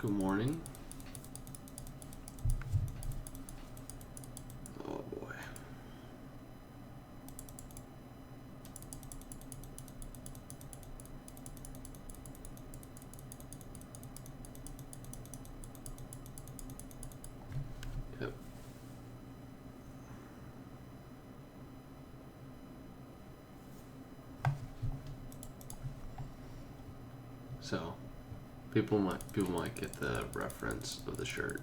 Good morning. Oh boy. Yep. So, people might get the reference of the shirt.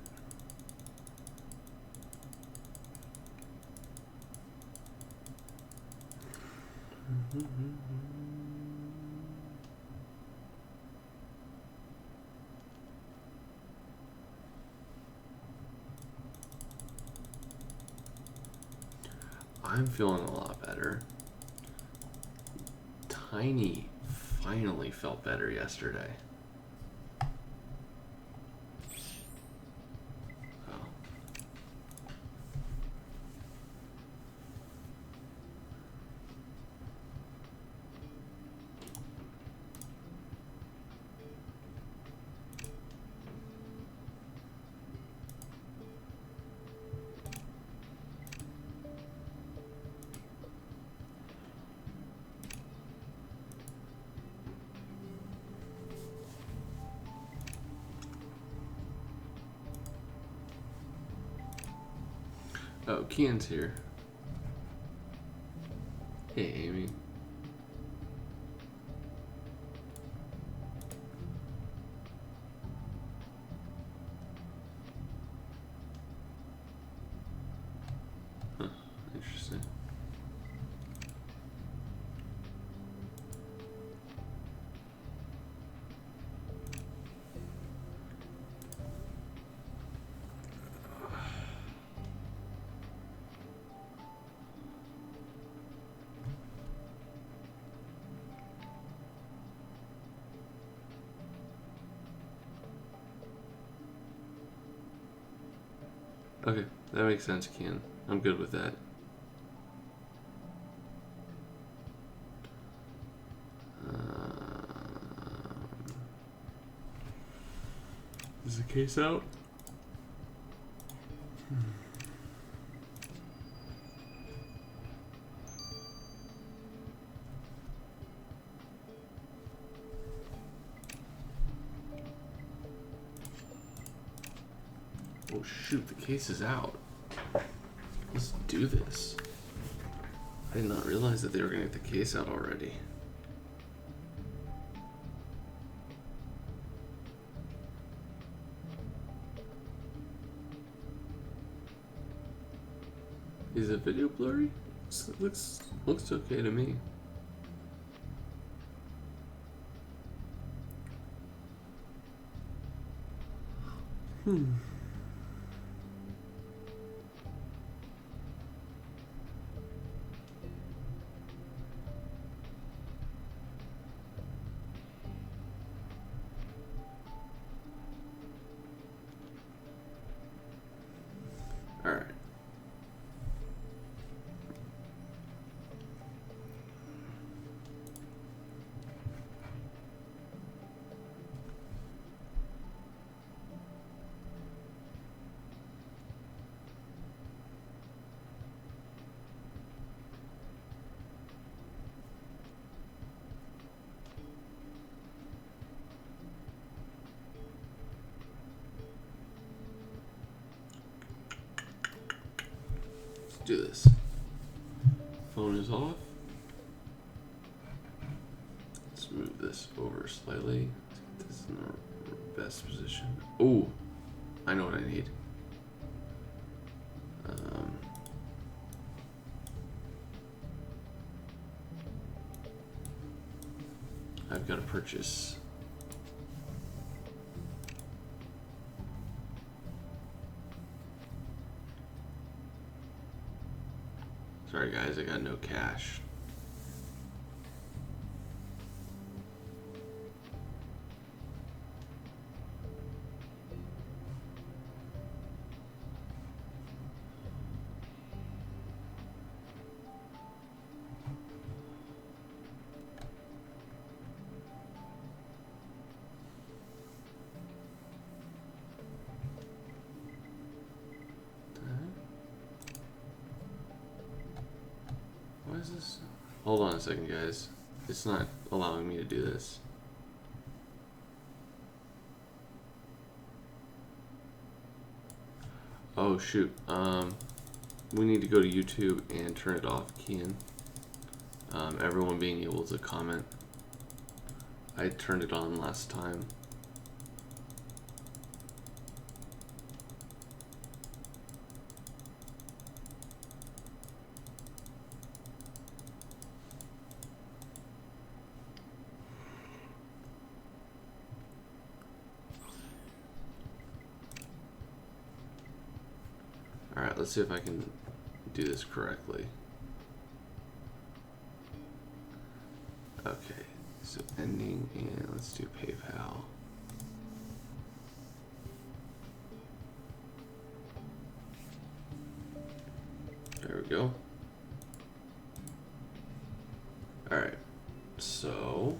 I'm feeling a lot better. Tiny finally felt better yesterday. Oh, Kian's here. Hey, Amy. Huh, interesting. Okay, that makes sense, Kian. I'm good with that. Is the case out? Oh shoot, the case is out. Let's do this. I did not realize that they were going to get the case out already. Is the video blurry? Looks okay to me. All right. Do this. Phone is off. Let's move this over slightly. Let's get this in the best position. Oh, I know what I need. I've got to purchase. Sorry guys, I got no cash. is this? Hold on a second, guys. It's not allowing me to do this. Oh shoot. We need to go to YouTube and turn it off, Kian. Everyone being able to comment. I turned it on last time. Alright, let's see if I can do this correctly. Okay, so ending, and let's do PayPal. There we go. Alright, so...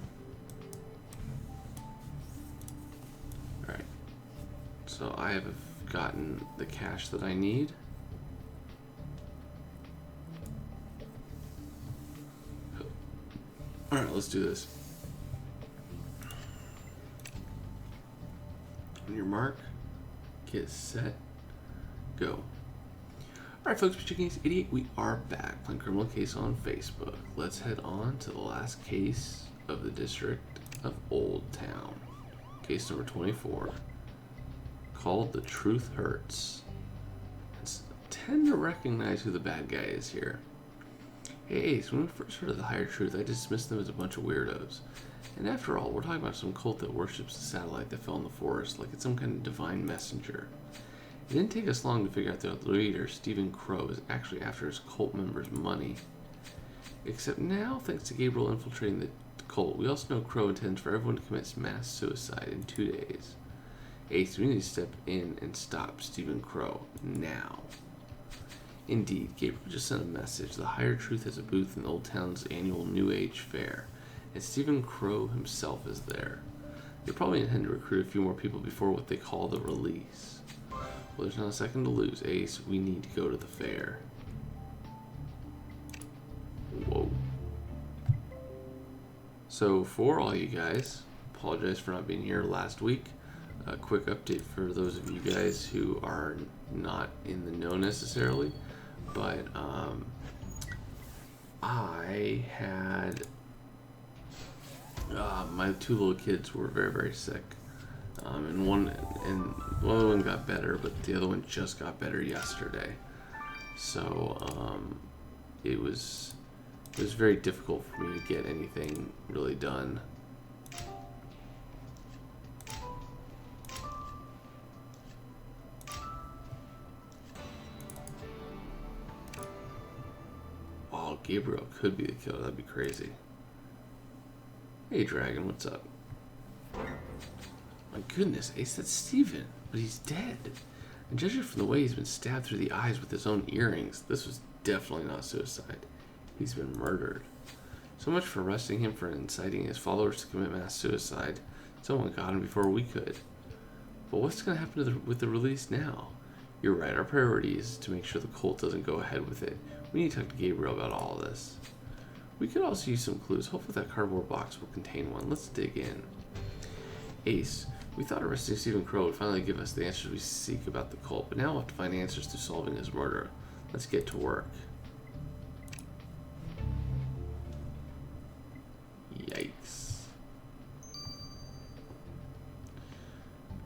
Alright, so I have gotten the cash that I need. Alright, let's do this. On your mark, get set, go. Alright folks, tickytickytunka, we are back playing Criminal Case on Facebook. Let's head on to the last case of the District of Old Town. Case number 24, called The Truth Hurts. I tend to recognize who the bad guy is here. Hey Ace, when we first heard of the Higher Truth, I dismissed them as a bunch of weirdos. And after all, we're talking about some cult that worships the satellite that fell in the forest like it's some kind of divine messenger. It didn't take us long to figure out that the leader, Stephen Crow, is actually after his cult members' money. Except now, thanks to Gabriel infiltrating the cult, we also know Crow intends for everyone to commit mass suicide in 2 days. Ace, we need to step in and stop Stephen Crow now. Indeed, Gabriel just sent a message. The Higher Truth has a booth in Old Town's annual New Age Fair, and Stephen Crow himself is there. They probably intend to recruit a few more people before what they call the release. Well, there's not a second to lose, Ace. We need to go to the fair. Whoa. So, for all you guys, apologize for not being here last week. A quick update for those of you guys who are not in the know necessarily. But I had my 2 little kids were very, very sick, and one of them got better, but the other one just got better yesterday. So it was very difficult for me to get anything really done. Gabriel could be the killer. That'd be crazy. Hey, Dragon, what's up? My goodness, Ace, that's Steven, but he's dead. And judging from the way he's been stabbed through the eyes with his own earrings, this was definitely not suicide. He's been murdered. So much for arresting him for inciting his followers to commit mass suicide. Someone got him before we could. But what's going to happen with the release now? You're right, our priority is to make sure the cult doesn't go ahead with it. We need to talk to Gabriel about all of this. We could also use some clues. Hopefully that cardboard box will contain one. Let's dig in. Ace, we thought arresting Stephen Crow would finally give us the answers we seek about the cult, but now we'll have to find answers to solving his murder. Let's get to work. Yikes.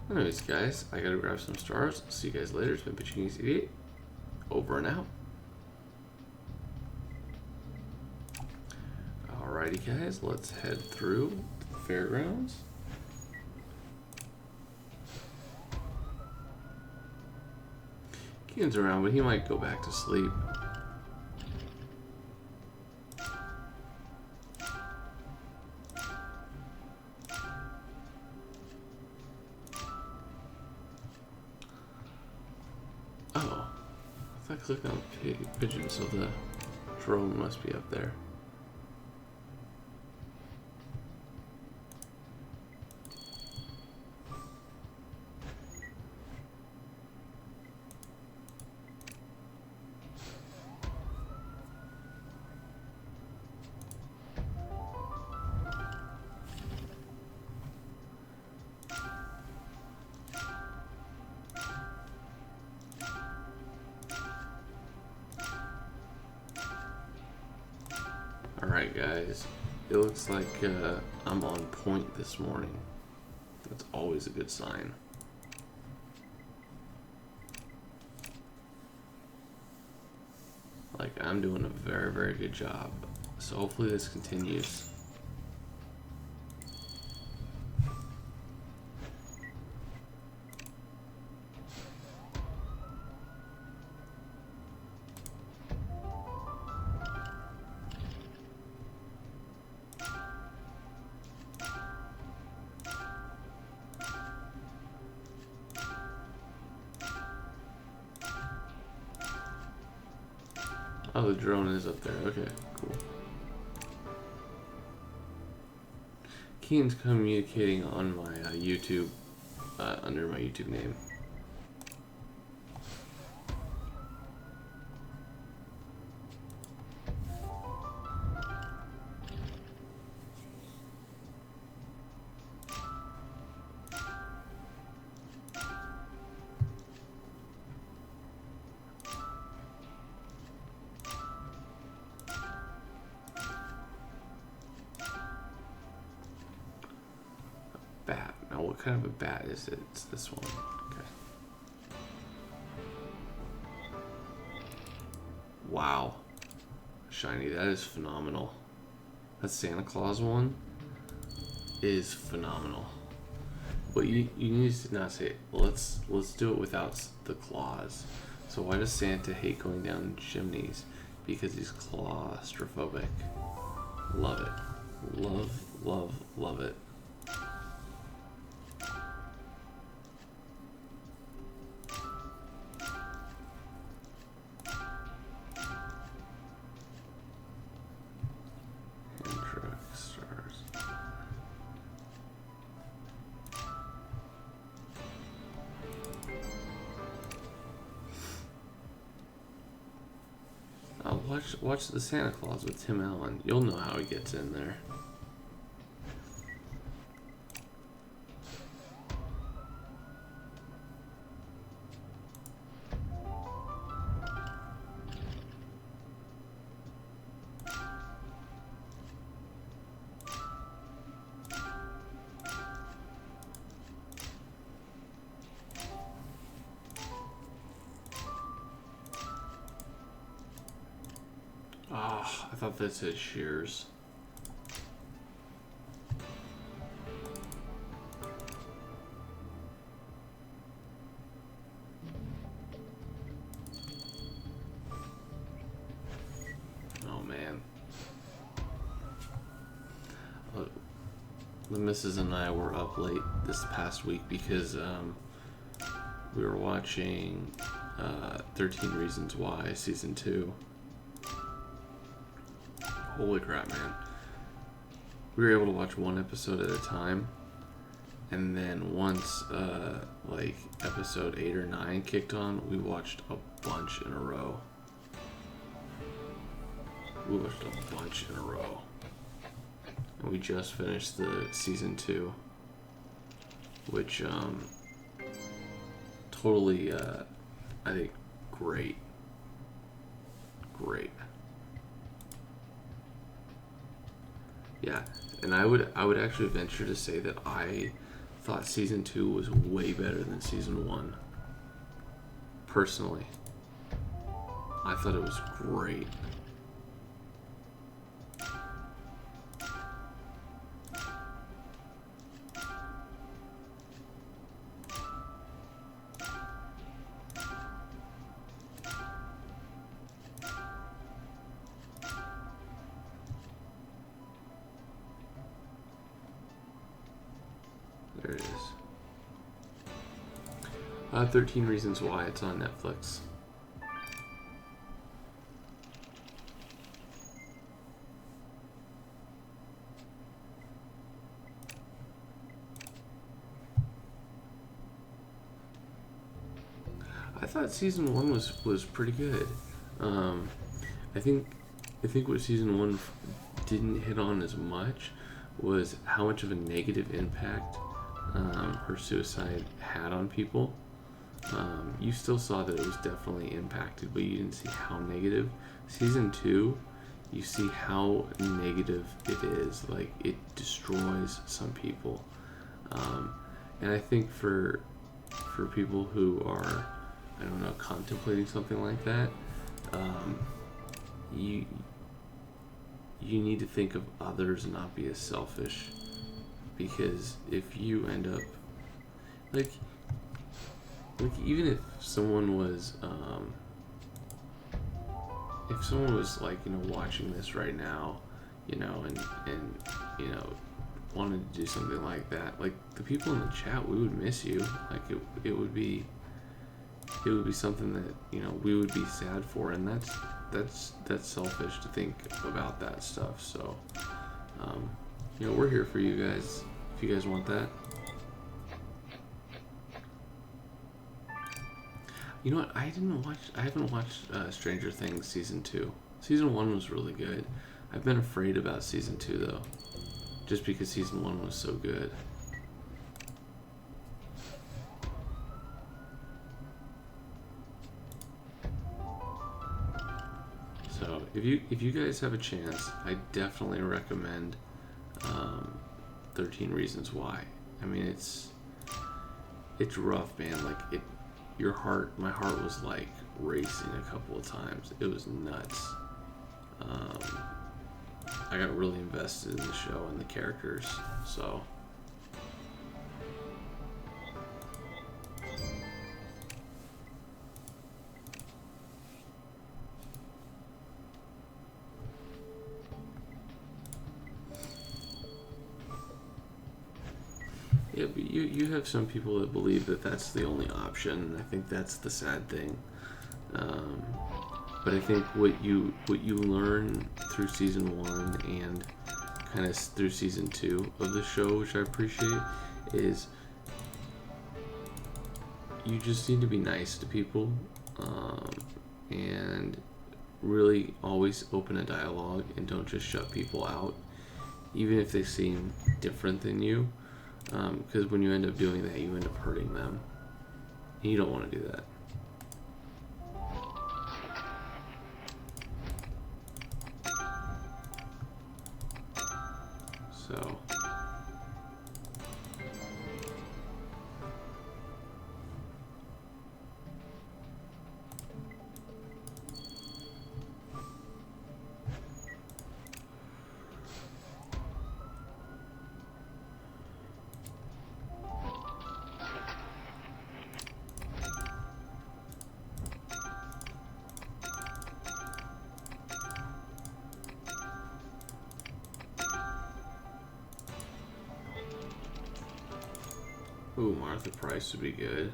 Anyways, guys, I gotta grab some stars. See you guys later. It's been tickytickytunka. Over and out. Alrighty, guys, let's head through the fairgrounds. Keaton's around, but he might go back to sleep. Oh, if I click on pigeon, so the drone must be up there. Alright guys, it looks like I'm on point this morning. That's always a good sign. Like, I'm doing a very, very good job. So hopefully this continues. Oh, the drone is up there. Okay, cool. Keen's communicating on my YouTube, under my YouTube name. Bat. Now, what kind of a bat is it? It's this one. Okay. Wow. Shiny. That is phenomenal. That Santa Claus one is phenomenal. But you need to not say it. Let's do it without the claws. So why does Santa hate going down chimneys? Because he's claustrophobic. Love it. Love, love, love it. Watch the Santa Claus with Tim Allen. You'll know how he gets in there. Ah, I thought that said shears. Oh man. The missus and I were up late this past week because we were watching 13 Reasons Why Season 2. Holy crap, man. We were able to watch one episode at a time, and then once like episode 8 or 9 kicked on, we watched a bunch in a row. We watched a bunch in a row. And we just finished the season 2, which totally I think great. Yeah, and I would actually venture to say that I thought season 2 was way better than season 1. Personally, I thought it was great. There it is. 13 Reasons Why. It's on Netflix. I thought season 1 was pretty good. I think what season 1 didn't hit on as much was how much of a negative impact her suicide had on people. You still saw that it was definitely impacted, but you didn't see how negative. Season 2 you see how negative it is. Like, it destroys some people. And I think for people who are, I don't know, contemplating something like that, you need to think of others and not be as selfish. Because if you end up, like even if someone was, like, you know, watching this right now, you know, and you know, wanted to do something like that, like, the people in the chat, we would miss you. Like, it would be something that, you know, we would be sad for, and that's selfish to think about that stuff. So, you know, we're here for you guys if you guys want that. You know what? I haven't watched Stranger Things season 2. Season 1 was really good. I've been afraid about season 2 though, just because season 1 was so good. So if you guys have a chance, I definitely recommend 13 Reasons Why. I mean, it's rough, man. Like, my heart was like racing a couple of times. It was nuts. I got really invested in the show and the characters, so. Yeah, but you have some people that believe that that's the only option, and I think that's the sad thing. But I think what you learn through season 1 and kind of through season 2 of the show, which I appreciate, is you just need to be nice to people, and really always open a dialogue and don't just shut people out, even if they seem different than you. Because when you end up doing that, you end up hurting them. And you don't want to do that. So. Ooh, Martha Price would be good.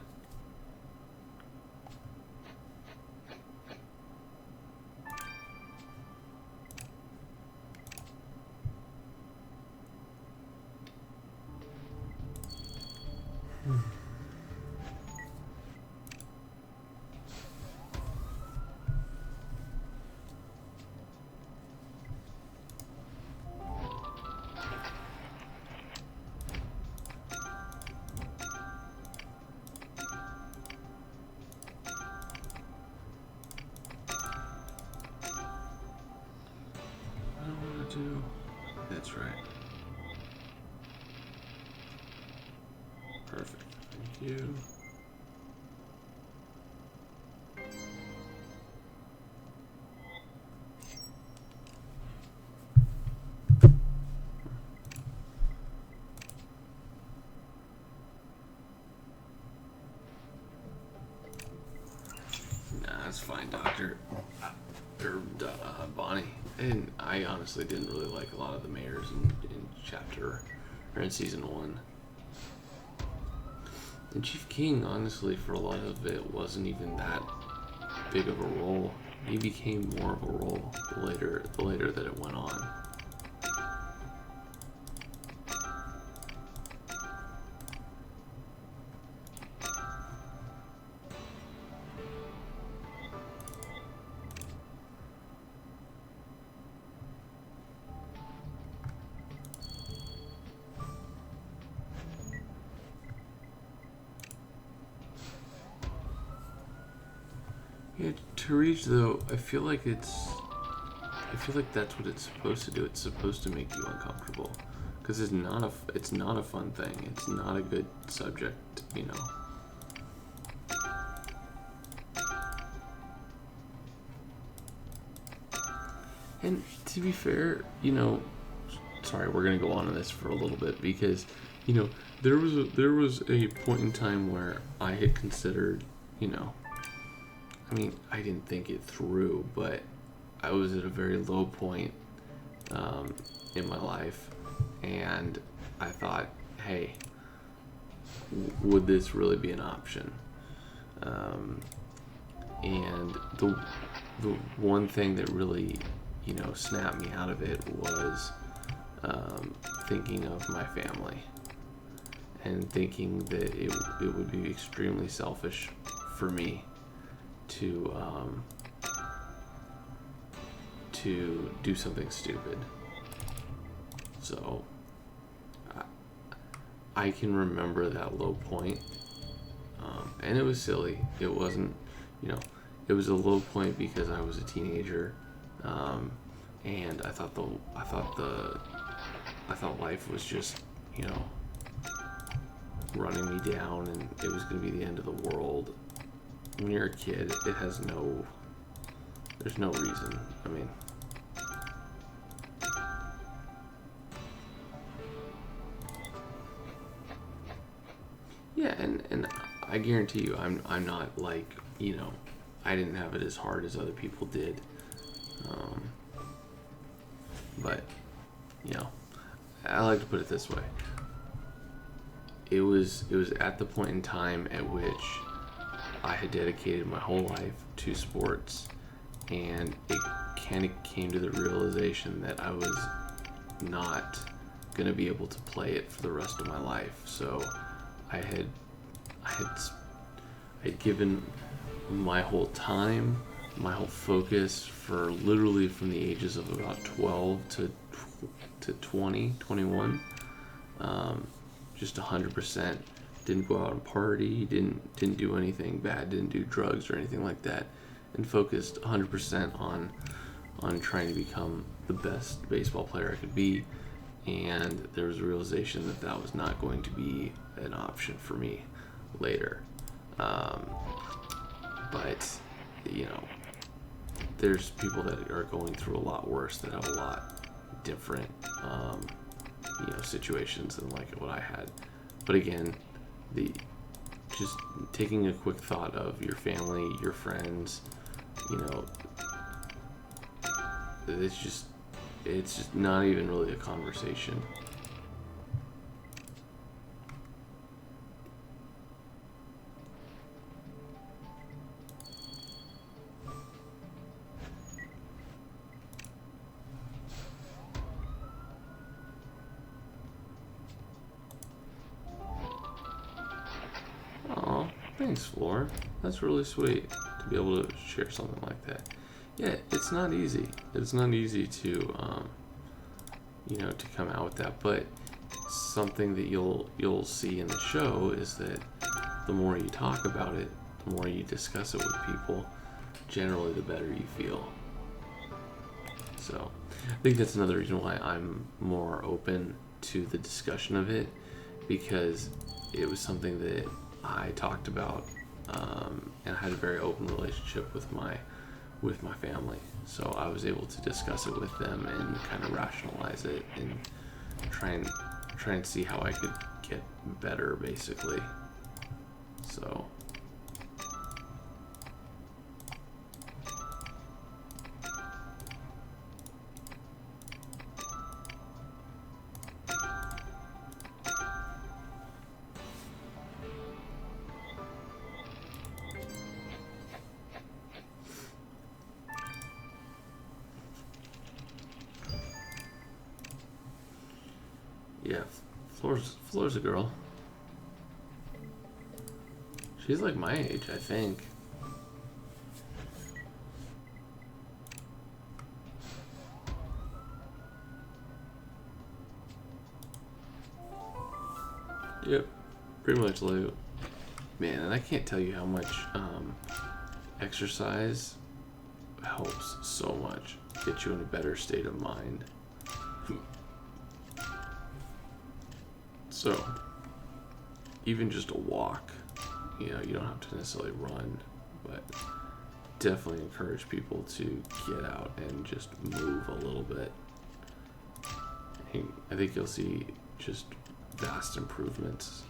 That's right. Perfect. Thank you. Nah, that's fine, Doctor. Bonnie. And I honestly didn't really like a lot of the mayors in chapter, or in season 1. And Chief King, honestly, for a lot of it, wasn't even that big of a role. He became more of a role the later that it went on. Yeah, to reach though, I feel like it's I feel like that's what it's supposed to do. It's supposed to make you uncomfortable, because it's not a fun thing. It's not a good subject, you know. And to be fair, you know, sorry, we're gonna go on to this for a little bit because, you know, there was a point in time where I had considered, you know, I mean, I didn't think it through, but I was at a very low point in my life, and I thought, hey, would this really be an option? And the one thing that really, you know, snapped me out of it was thinking of my family and thinking that it would be extremely selfish for me to do something stupid. So I can remember that low point, and it was silly. It wasn't, you know, it was a low point because I was a teenager, and I thought life was just, you know, running me down, and it was going to be the end of the world. When you're a kid, there's no reason. I mean, yeah, and I guarantee you, I'm not like, you know, I didn't have it as hard as other people did, but, you know, I like to put it this way. It was at the point in time at which I had dedicated my whole life to sports, and it kind of came to the realization that I was not going to be able to play it for the rest of my life. So I had given my whole time, my whole focus for literally from the ages of about 12 to 20, 21, just 100%. Didn't go out and party, didn't do anything bad, didn't do drugs or anything like that, and focused 100% on trying to become the best baseball player I could be. And there was a realization that that was not going to be an option for me later. But, you know, there's people that are going through a lot worse, that have a lot different, you know, situations than like what I had. But again, just taking a quick thought of your family, your friends, you know, it's just not even really a conversation. Thanks, Floor. That's really sweet to be able to share something like that. Yeah, it's not easy. It's not easy to, you know, to come out with that. But something that you'll see in the show is that the more you talk about it, the more you discuss it with people, generally the better you feel. So I think that's another reason why I'm more open to the discussion of it, because it was something that I talked about, and I had a very open relationship with my family. So I was able to discuss it with them and kind of rationalize it and try and see how I could get better, basically. So yeah, Floor's a girl. She's like my age, I think. Yep, pretty much like, man, and I can't tell you how much exercise helps so much. Get you in a better state of mind. So, even just a walk, you know, you don't have to necessarily run, but definitely encourage people to get out and just move a little bit. I think you'll see just vast improvements.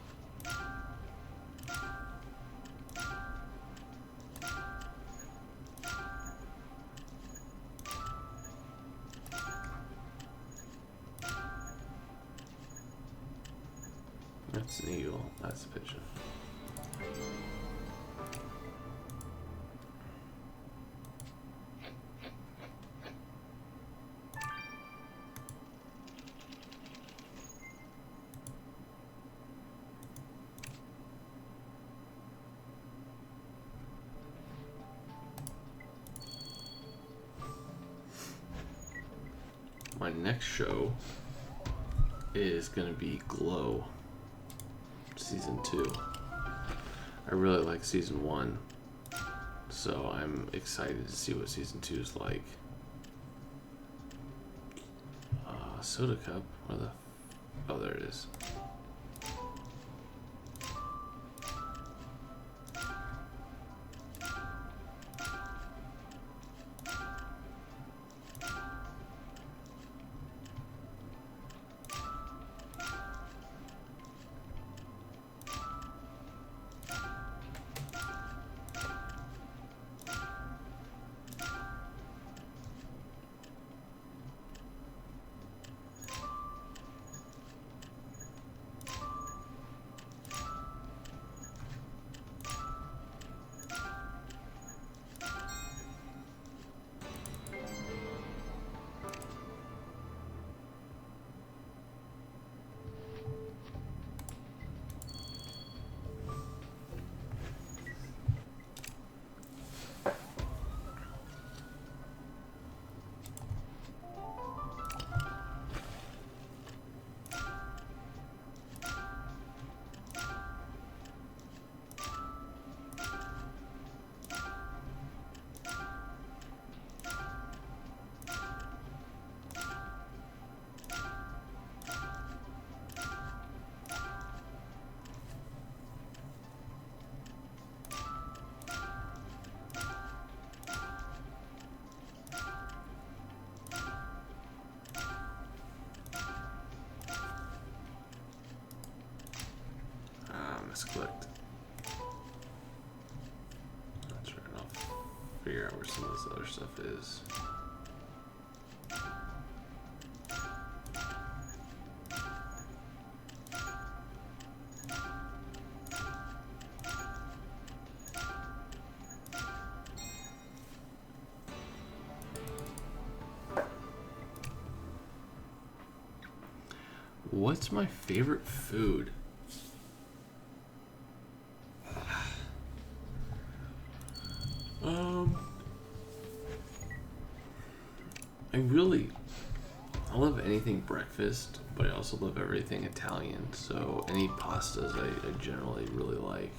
That's an eagle. That's a pigeon. My next show is going to be Glow. Season 2. I really like season 1, so I'm excited to see what season 2 is like. Soda cup, where the oh, there it is. Misclicked. That's right. I'll figure out where some of this other stuff is. What's my favorite food? I love anything breakfast, but I also love everything Italian, so any pastas I generally really like.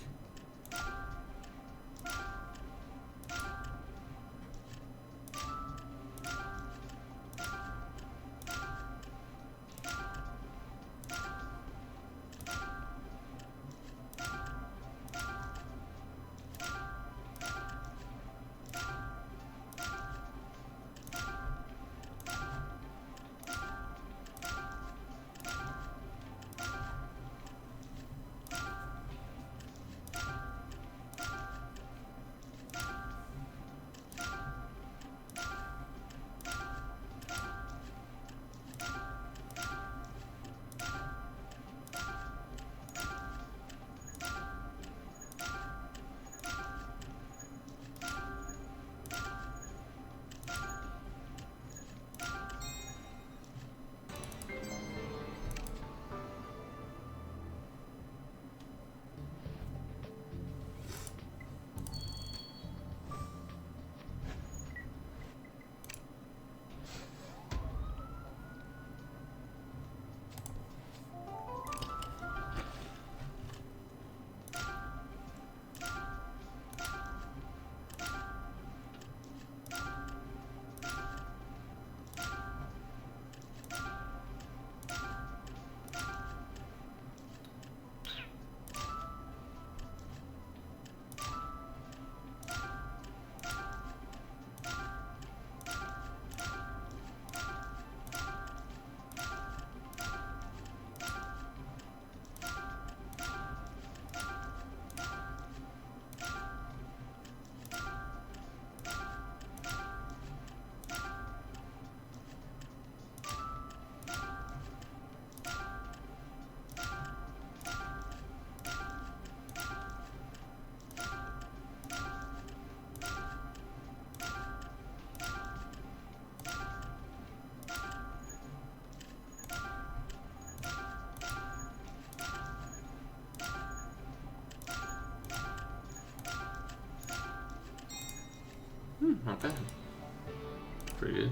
Not bad. Pretty good.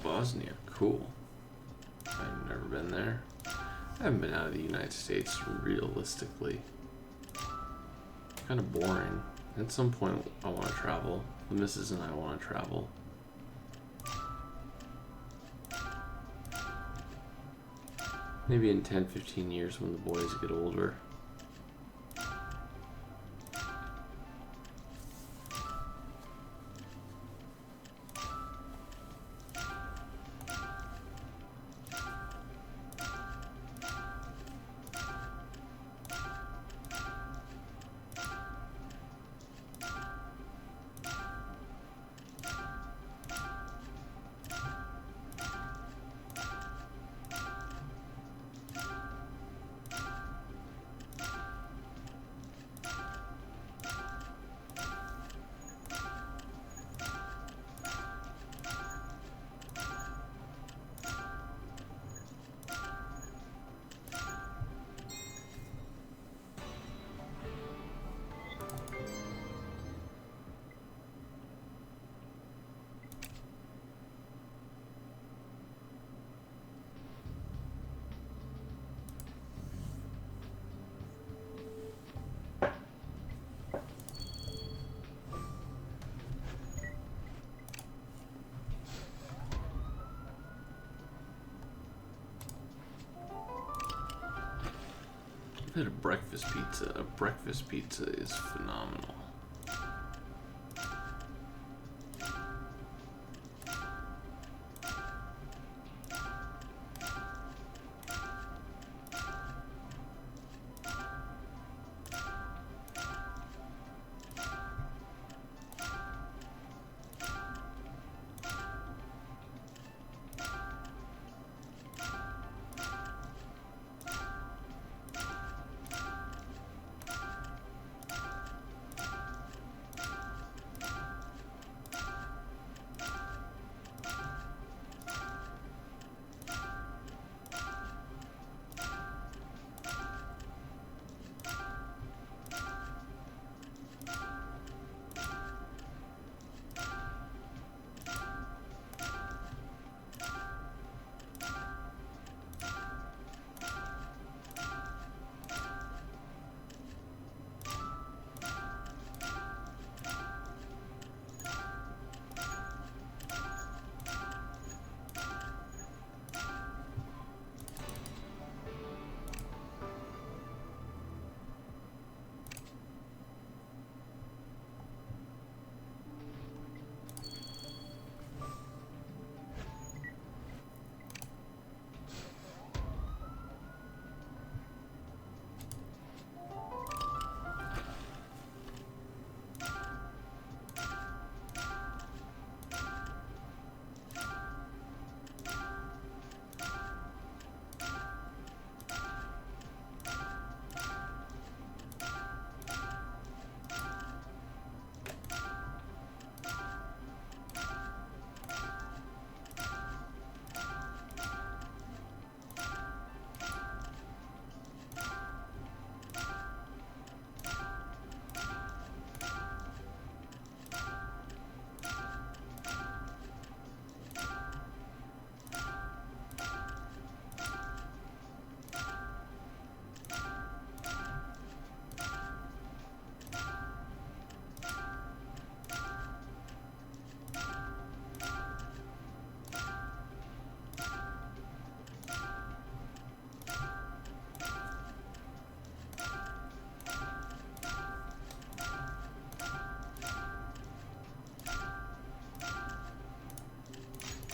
Bosnia, cool. I've never been there. I haven't been out of the United States realistically. Kind of boring. At some point I want to travel. The missus and I want to travel. Maybe in 10-15 years when the boys get older. I've had a breakfast pizza. A breakfast pizza is phenomenal.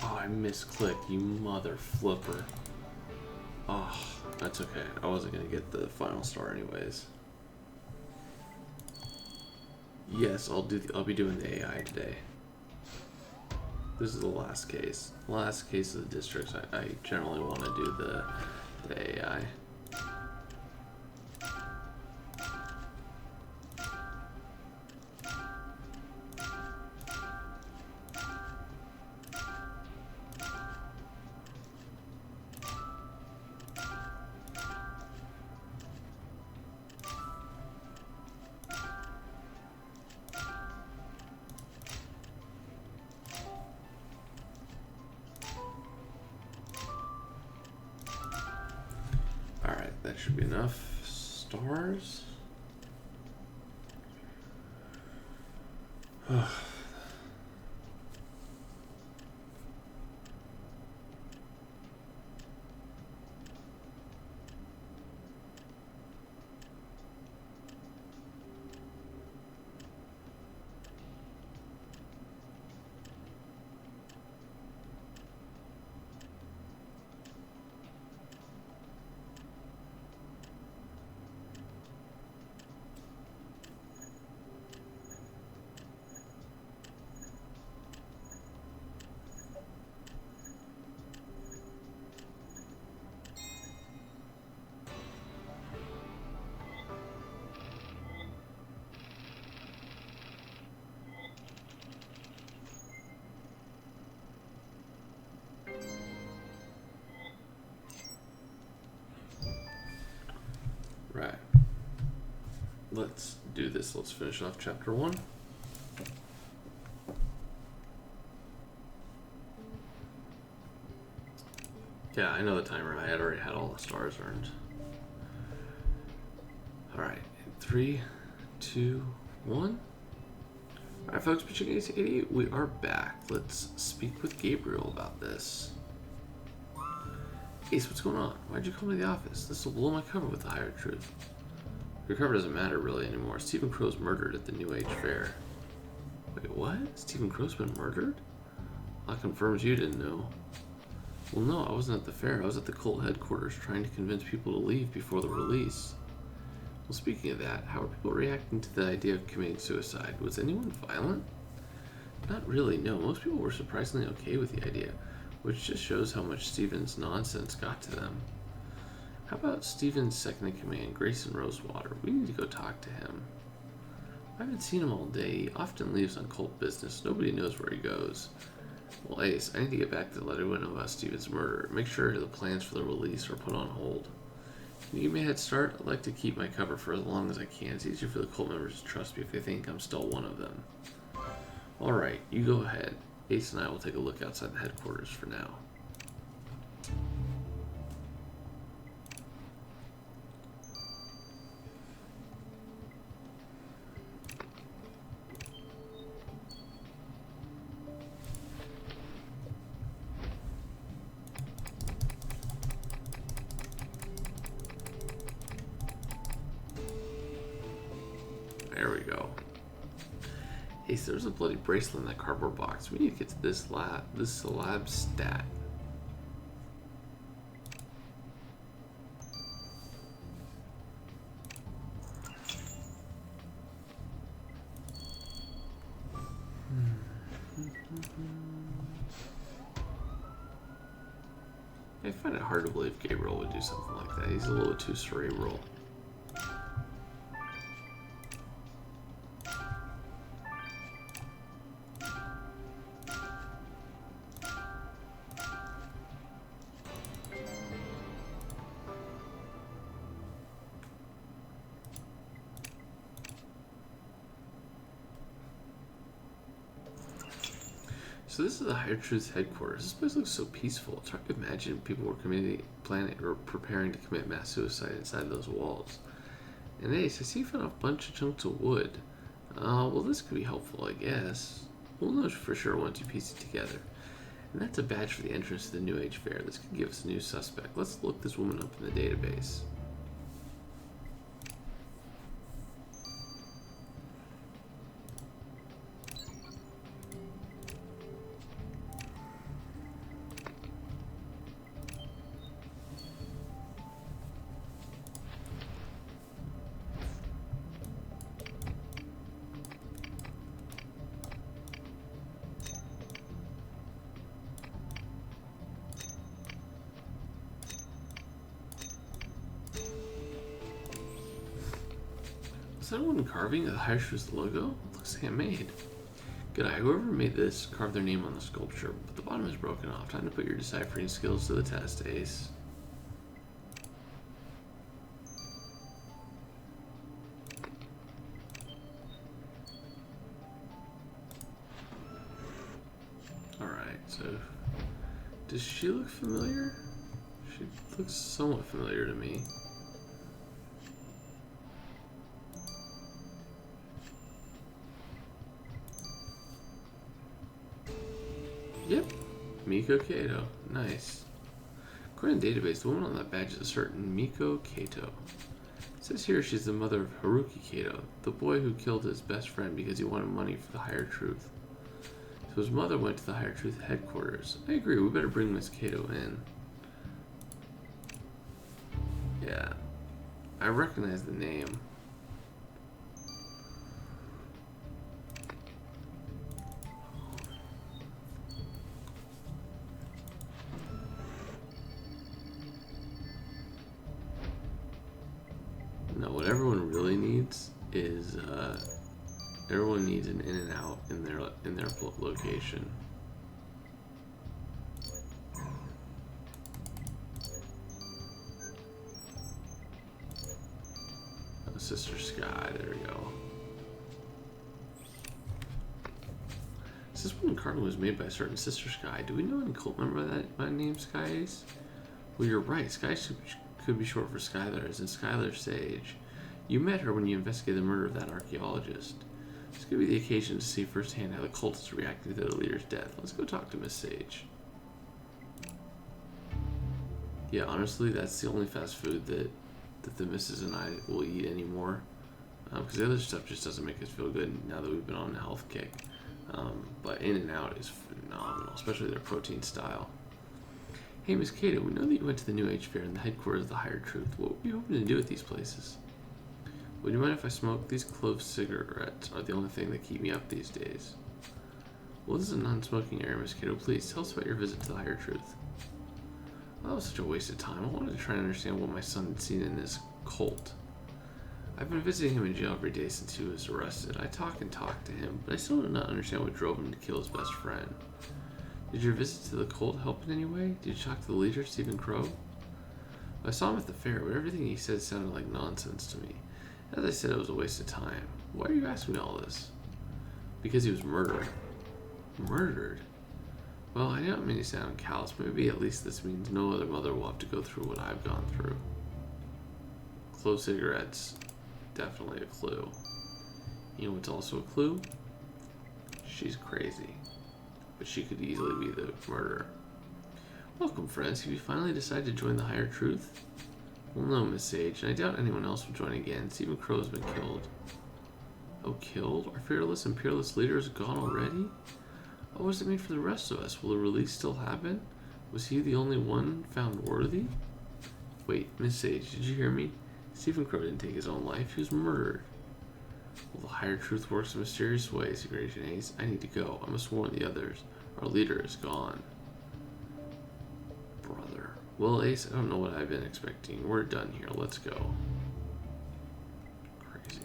I misclicked, you mother flipper. Oh, that's okay. I wasn't gonna get the final star anyways. Yes, I'll be doing the AI today. This is the last case. Last case of the districts. I generally want to do the AI. should be enough stars. Right. Let's do this. Let's finish off chapter 1. Yeah, I know the timer. I had already had all the stars earned. Alright. 3, 2, 1. Alright, folks, psgenerator, we are back. Let's speak with Gabriel about this. Ace, what's going on? Why'd you call me to the office? This will blow my cover with the higher truth. Your cover doesn't matter really anymore. Stephen Crow's murdered at the New Age Fair. Wait, what? Stephen Crow's been murdered? That confirms you didn't know. Well, no, I wasn't at the fair. I was at the cult headquarters trying to convince people to leave before the release. Well, speaking of that, how are people reacting to the idea of committing suicide? Was anyone violent? Not really, no. Most people were surprisingly okay with the idea, which just shows how much Stephen's nonsense got to them. How about Stephen's second in command, Grayson Rosewater? We need to go talk to him. I haven't seen him all day. He often leaves on cult business. Nobody knows where he goes. Well, Ace, I need to get back to let everyone know about Stephen's murder. Make sure the plans for the release are put on hold. Can you give me a head start? I'd like to keep my cover for as long as I can. It's easier for the cult members to trust me if they think I'm still one of them. Alright, you go ahead. Ace and I will take a look outside the headquarters for now. There we go. Ace, there's a bloody bracelet in that cardboard box. We need to get to this lab stat. I find it hard to believe Gabriel would do something like that. He's a little too cerebral. So this is the Higher Truth's headquarters. This place looks so peaceful. It's hard to imagine people were planning or preparing to commit mass suicide inside those walls. And Ace, I see you found a bunch of chunks of wood. Well, this could be helpful, I guess. We'll know for sure once you piece it together. And that's a badge for the entrance to the New Age Fair. This could give us a new suspect. Let's look this woman up in the database. Is that a wooden carving of the Higher Truth's logo? It looks handmade. Good eye. Whoever made this carved their name on the sculpture, but the bottom is broken off. Time to put your deciphering skills to the test, Ace. Alright, so does she look familiar? She looks somewhat familiar to me. Yep. Miko Kato. Nice. According to the database, the woman on that badge is a certain Miko Kato. It says here she's the mother of Haruki Kato, the boy who killed his best friend because he wanted money for the Higher Truth. So his mother went to the Higher Truth headquarters. I agree, we better bring Miss Kato in. Yeah. I recognize the name. No, what everyone really needs is everyone needs an in and out in their location. Oh, Sister Sky, there we go. This wooden carton was made by a certain Sister Sky. Do we know any cult member by the name Sky Ace? Well, you're right. Sky could be short for Skyler, as in Skyler Sage. You met her when you investigated the murder of that archaeologist. This could be the occasion to see firsthand how the cultists reacted to their leader's death. Let's go talk to Miss Sage. Yeah, honestly, that's the only fast food that the missus and I will eat anymore. Because the other stuff just doesn't make us feel good now that we've been on a health kick. But In-N-Out is phenomenal, especially their protein style. Hey, Miss Kato, we know that you went to the New Age Fair in the headquarters of the Higher Truth. What would you hoping to do at these places? Would you mind if I smoke? These clove cigarettes are the only thing that keep me up these days. Well, this is a non-smoking area, Miss Kato. Please, tell us about your visit to the Higher Truth. Well, that was such a waste of time. I wanted to try and understand what my son had seen in this cult. I've been visiting him in jail every day since he was arrested. I talk to him, but I still do not understand what drove him to kill his best friend. Did your visit to the cult help in any way? Did you talk to the leader, FilthyCrow? Well, I saw him at the fair, but everything he said sounded like nonsense to me. As I said, it was a waste of time. Why are you asking me all this? Because he was murdered. Murdered? Well, I don't mean to sound callous. Maybe at least this means no other mother will have to go through what I've gone through. Clove cigarettes. Definitely a clue. You know what's also a clue? She's crazy. But she could easily be the murderer. Welcome, friends. Have you finally decided to join the Higher Truth? Well, no, Miss Sage, and I doubt anyone else will join again. FilthyCrow has been killed. Oh, killed? Our fearless and peerless leader is gone already? What does it mean for the rest of us? Will the release still happen? Was he the only one found worthy? Wait, Miss Sage, did you hear me? FilthyCrow didn't take his own life. He was murdered. Well, the Higher Truth works in mysterious ways, Segregation Ace. I need to go. I must warn the others. Our leader is gone. Brother. Well, Ace, I don't know what I've been expecting. We're done here. Let's go. Crazy.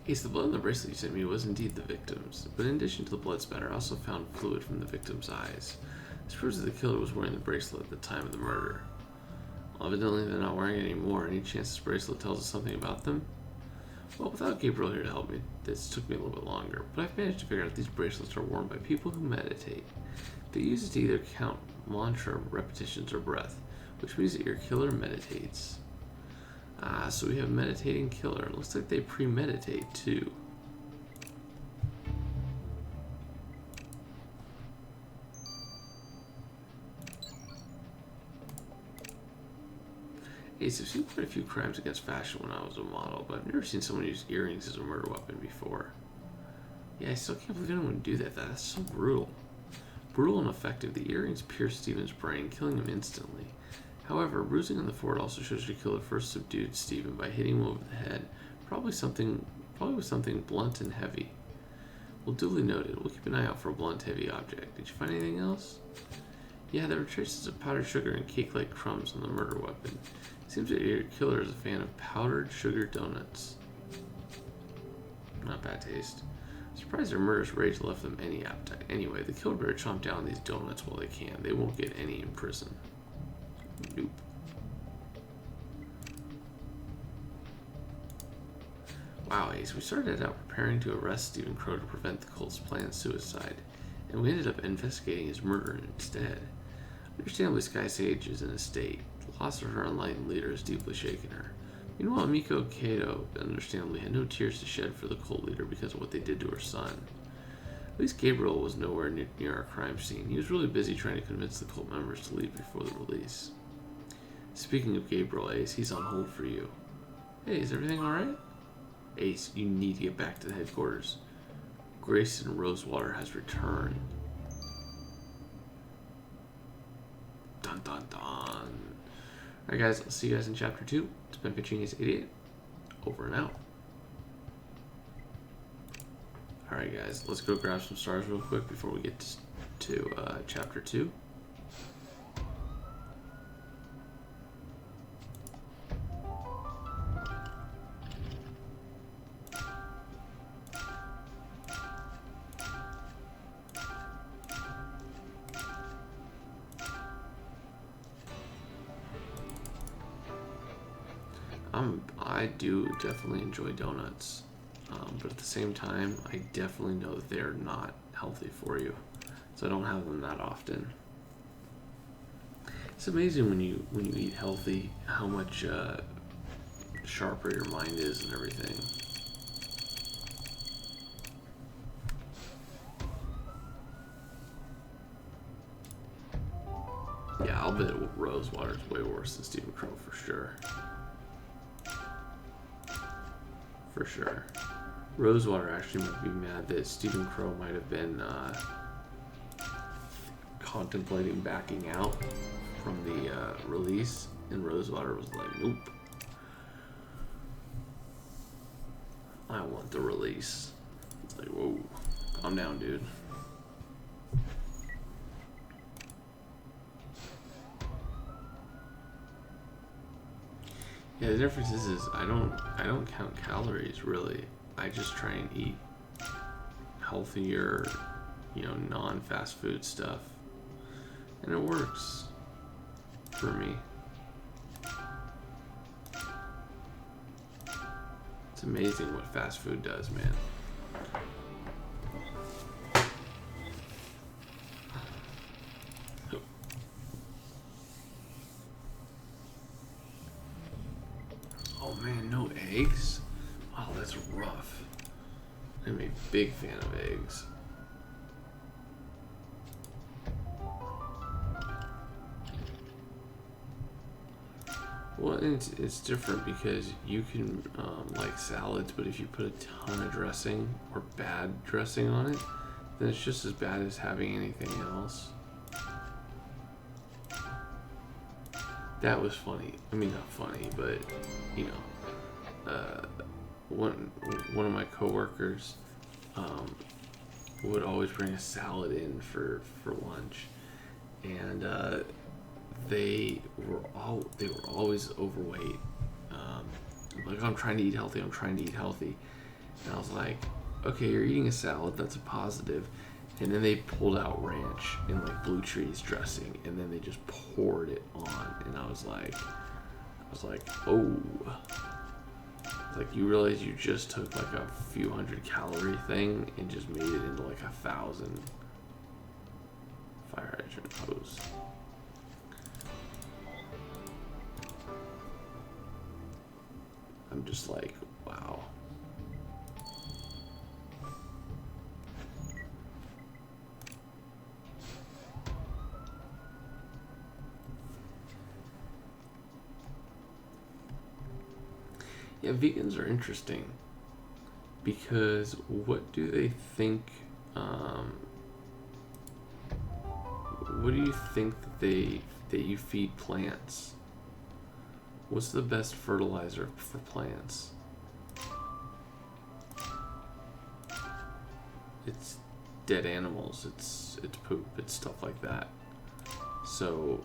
Ace, the blood on the bracelet you sent me was indeed the victim's. But in addition to the blood spatter, I also found fluid from the victim's eyes. This proves that the killer was wearing the bracelet at the time of the murder. Well, evidently they're not wearing it anymore. Any chance this bracelet tells us something about them? Well, without Gabriel here to help me, this took me a little bit longer, but I've managed to figure out these bracelets are worn by people who meditate. They use it to either count mantra repetitions or breath, which means that your killer meditates. Ah, so we have meditating killer. Looks like they premeditate too. Ace, I've seen quite a few crimes against fashion when I was a model, but I've never seen someone use earrings as a murder weapon before. Yeah, I still can't believe anyone would do that. That's so brutal. Brutal and effective, the earrings pierced Steven's brain, killing him instantly. However, bruising on the forehead also shows your killer first subdued Steven by hitting him over the head, probably with something blunt and heavy. Well, duly noted. We'll keep an eye out for a blunt, heavy object. Did you find anything else? Yeah, there were traces of powdered sugar and cake-like crumbs on the murder weapon. It seems that your killer is a fan of powdered sugar donuts. Not bad taste. I'm surprised their murderous rage left them any appetite. Anyway, the killer better chomp down these donuts while they can. They won't get any in prison. Nope. Wow, Ace, we started out preparing to arrest FilthyCrow to prevent the cult's planned suicide, and we ended up investigating his murder instead. Understandably, Sky Sage is in a state. The loss of her enlightened leader has deeply shaken her. Meanwhile, Miko Kato, understandably, had no tears to shed for the cult leader because of what they did to her son. At least Gabriel was nowhere near our crime scene. He was really busy trying to convince the cult members to leave before the release. Speaking of Gabriel, Ace, he's on hold for you. Hey, is everything alright? Ace, you need to get back to the headquarters. Grayson Rosewater has returned. Dun dun dun. Alright guys, I'll see you guys in chapter 2. It's been tickytickytunka. Over and out. Alright guys, let's go grab some stars real quick before we get to chapter 2. I do definitely enjoy donuts, but at the same time, I definitely know that they are not healthy for you, so I don't have them that often. It's amazing when you eat healthy how much sharper your mind is and everything. Yeah, I'll bet Rosewater's way worse than Stephen Crow for sure. For sure. Rosewater actually might be mad that Stephen Crow might have been contemplating backing out from the release, and Rosewater was like, nope. I want the release. It's like, whoa, calm down, dude. Yeah, the difference is I don't count calories really. I just try and eat healthier, you know, non-fast food stuff, and it works for me. It's amazing what fast food does, man. Oh man, no eggs? Oh, that's rough. I'm a big fan of eggs. Well, it's different because you can like salads, but if you put a ton of dressing or bad dressing on it, then it's just as bad as having anything else. That was funny. I mean, not funny, but you know, one of my coworkers would always bring a salad in for lunch, and they were always overweight. Like, I'm trying to eat healthy. I'm trying to eat healthy, and I was like, okay, you're eating a salad. That's a positive. And then they pulled out ranch and like Blue Trees dressing, and then they just poured it on, and I was like, oh. Like, you realize you just took like a few 100-calorie thing and just made it into like 1,000. Fire hydrant hose. I'm just like, wow. Yeah, vegans are interesting because what do they think? What do you think that you feed plants? What's the best fertilizer for plants? It's dead animals. It's poop. It's stuff like that. So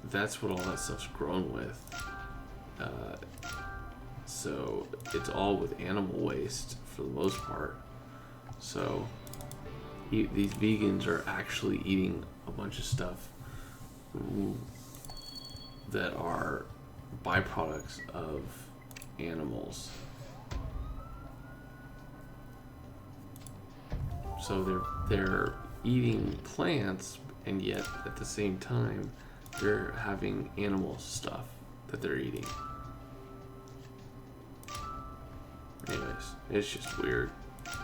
that's what all that stuff's grown with. So it's all with animal waste for the most part. So these vegans are actually eating a bunch of stuff that are byproducts of animals. So they're eating plants, and yet at the same time they're having animal stuff that they're eating. Anyways, it's just weird.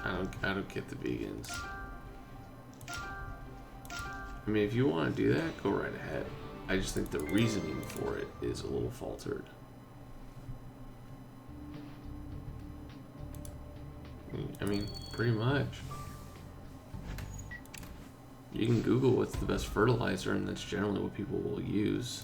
I don't get the vegans. I mean, if you want to do that, go right ahead. I just think the reasoning for it is a little faltered. I mean, pretty much. You can Google what's the best fertilizer, and that's generally what people will use.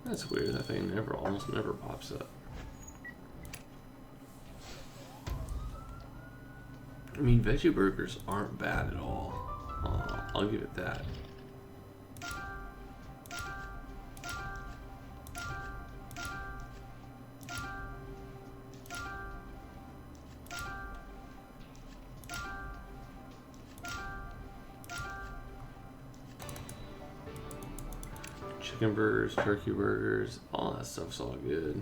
That's weird, that thing almost never pops up. I mean, veggie burgers aren't bad at all. I'll give it that. Chicken burgers, turkey burgers, all that stuff's all good.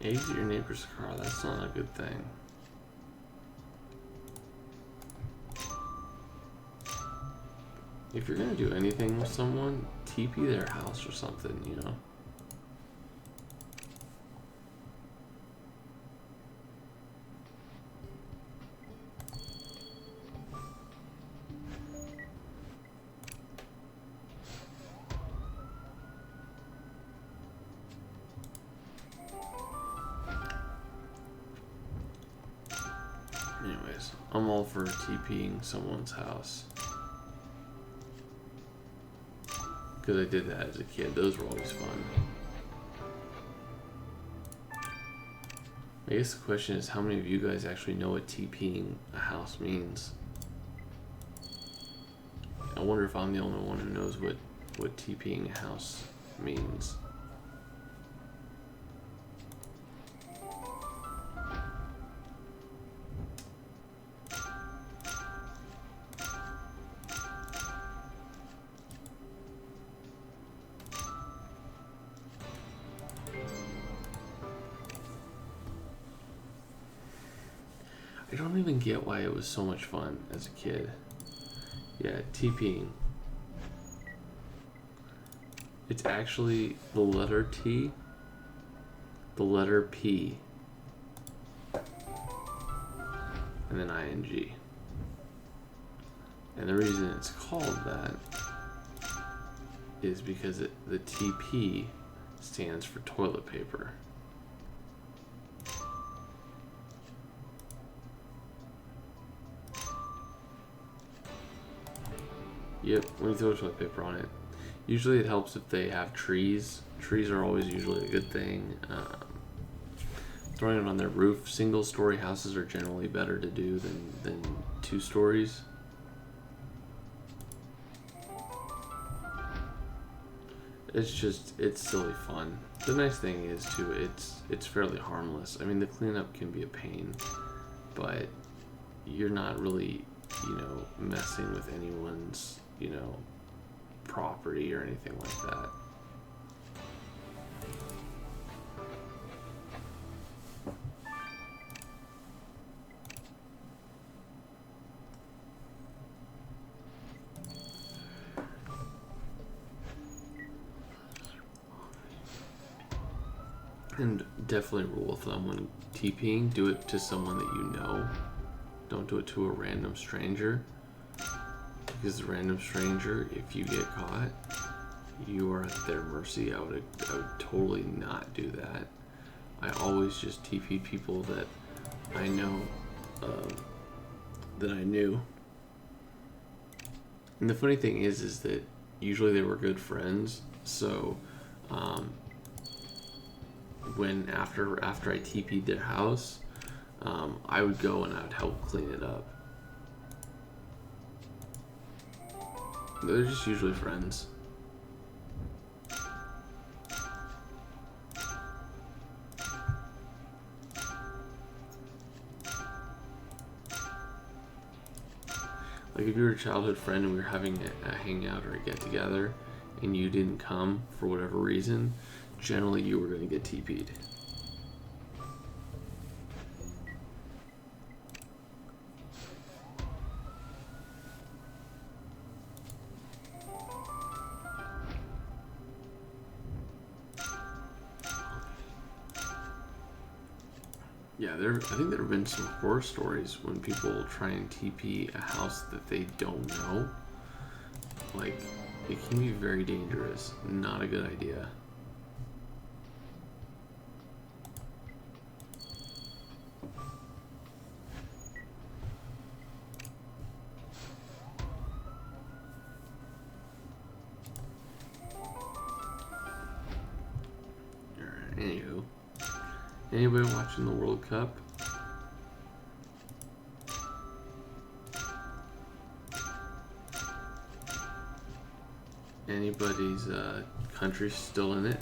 Eggs at your neighbor's car, that's not a good thing. If you're gonna do anything with someone, TP their house or something, you know? Anyways, I'm all for TPing someone's house. Because I did that as a kid. Those were always fun. I guess the question is, how many of you guys actually know what TPing a house means? I wonder if I'm the only one who knows what TPing a house means. I don't even get why it was so much fun as a kid. Yeah, TPing. It's actually the letter T, the letter P, and then ing. And the reason it's called that is because the TP stands for toilet paper. Yep, when you throw toilet paper on it. Usually it helps if they have trees. Trees are always usually a good thing. Throwing it on their roof. Single-story houses are generally better to do than 2 stories. It's silly fun. The nice thing is too, it's fairly harmless. I mean, the cleanup can be a pain, but you're not really, messing with anyone's, property or anything like that. And definitely rule of thumb when TPing, do it to someone that you know. Don't do it to a random stranger. Because the random stranger, if you get caught, you are at their mercy. I would totally not do that. I always just TP people that I know, that I knew. And the funny thing is that usually they were good friends. So, when after I TP'd their house, I would go and I would help clean it up. They're just usually friends. Like if you were a childhood friend and we were having a hangout or a get together and you didn't come for whatever reason, generally you were going to get TP'd. Yeah, I think there have been some horror stories when people try and TP a house that they don't know. Like, it can be very dangerous. Not a good idea. Alright, anywho. Anybody watching the World Cup? Anybody's country still in it?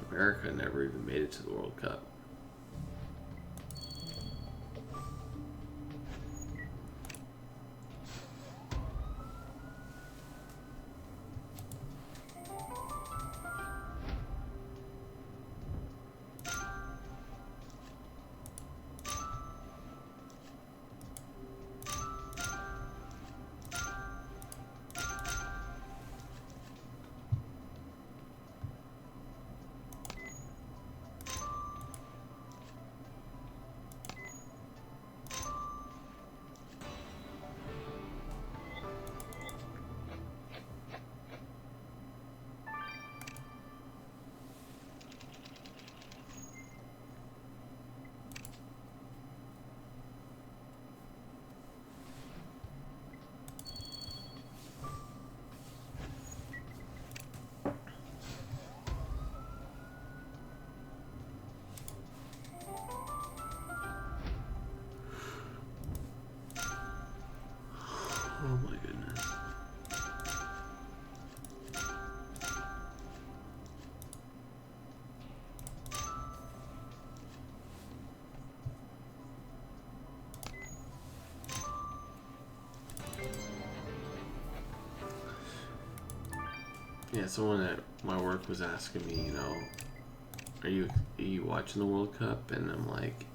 America never even made it to the World Cup. Oh my goodness. Yeah, someone at my work was asking me, you know, are you watching the World Cup? And I'm like,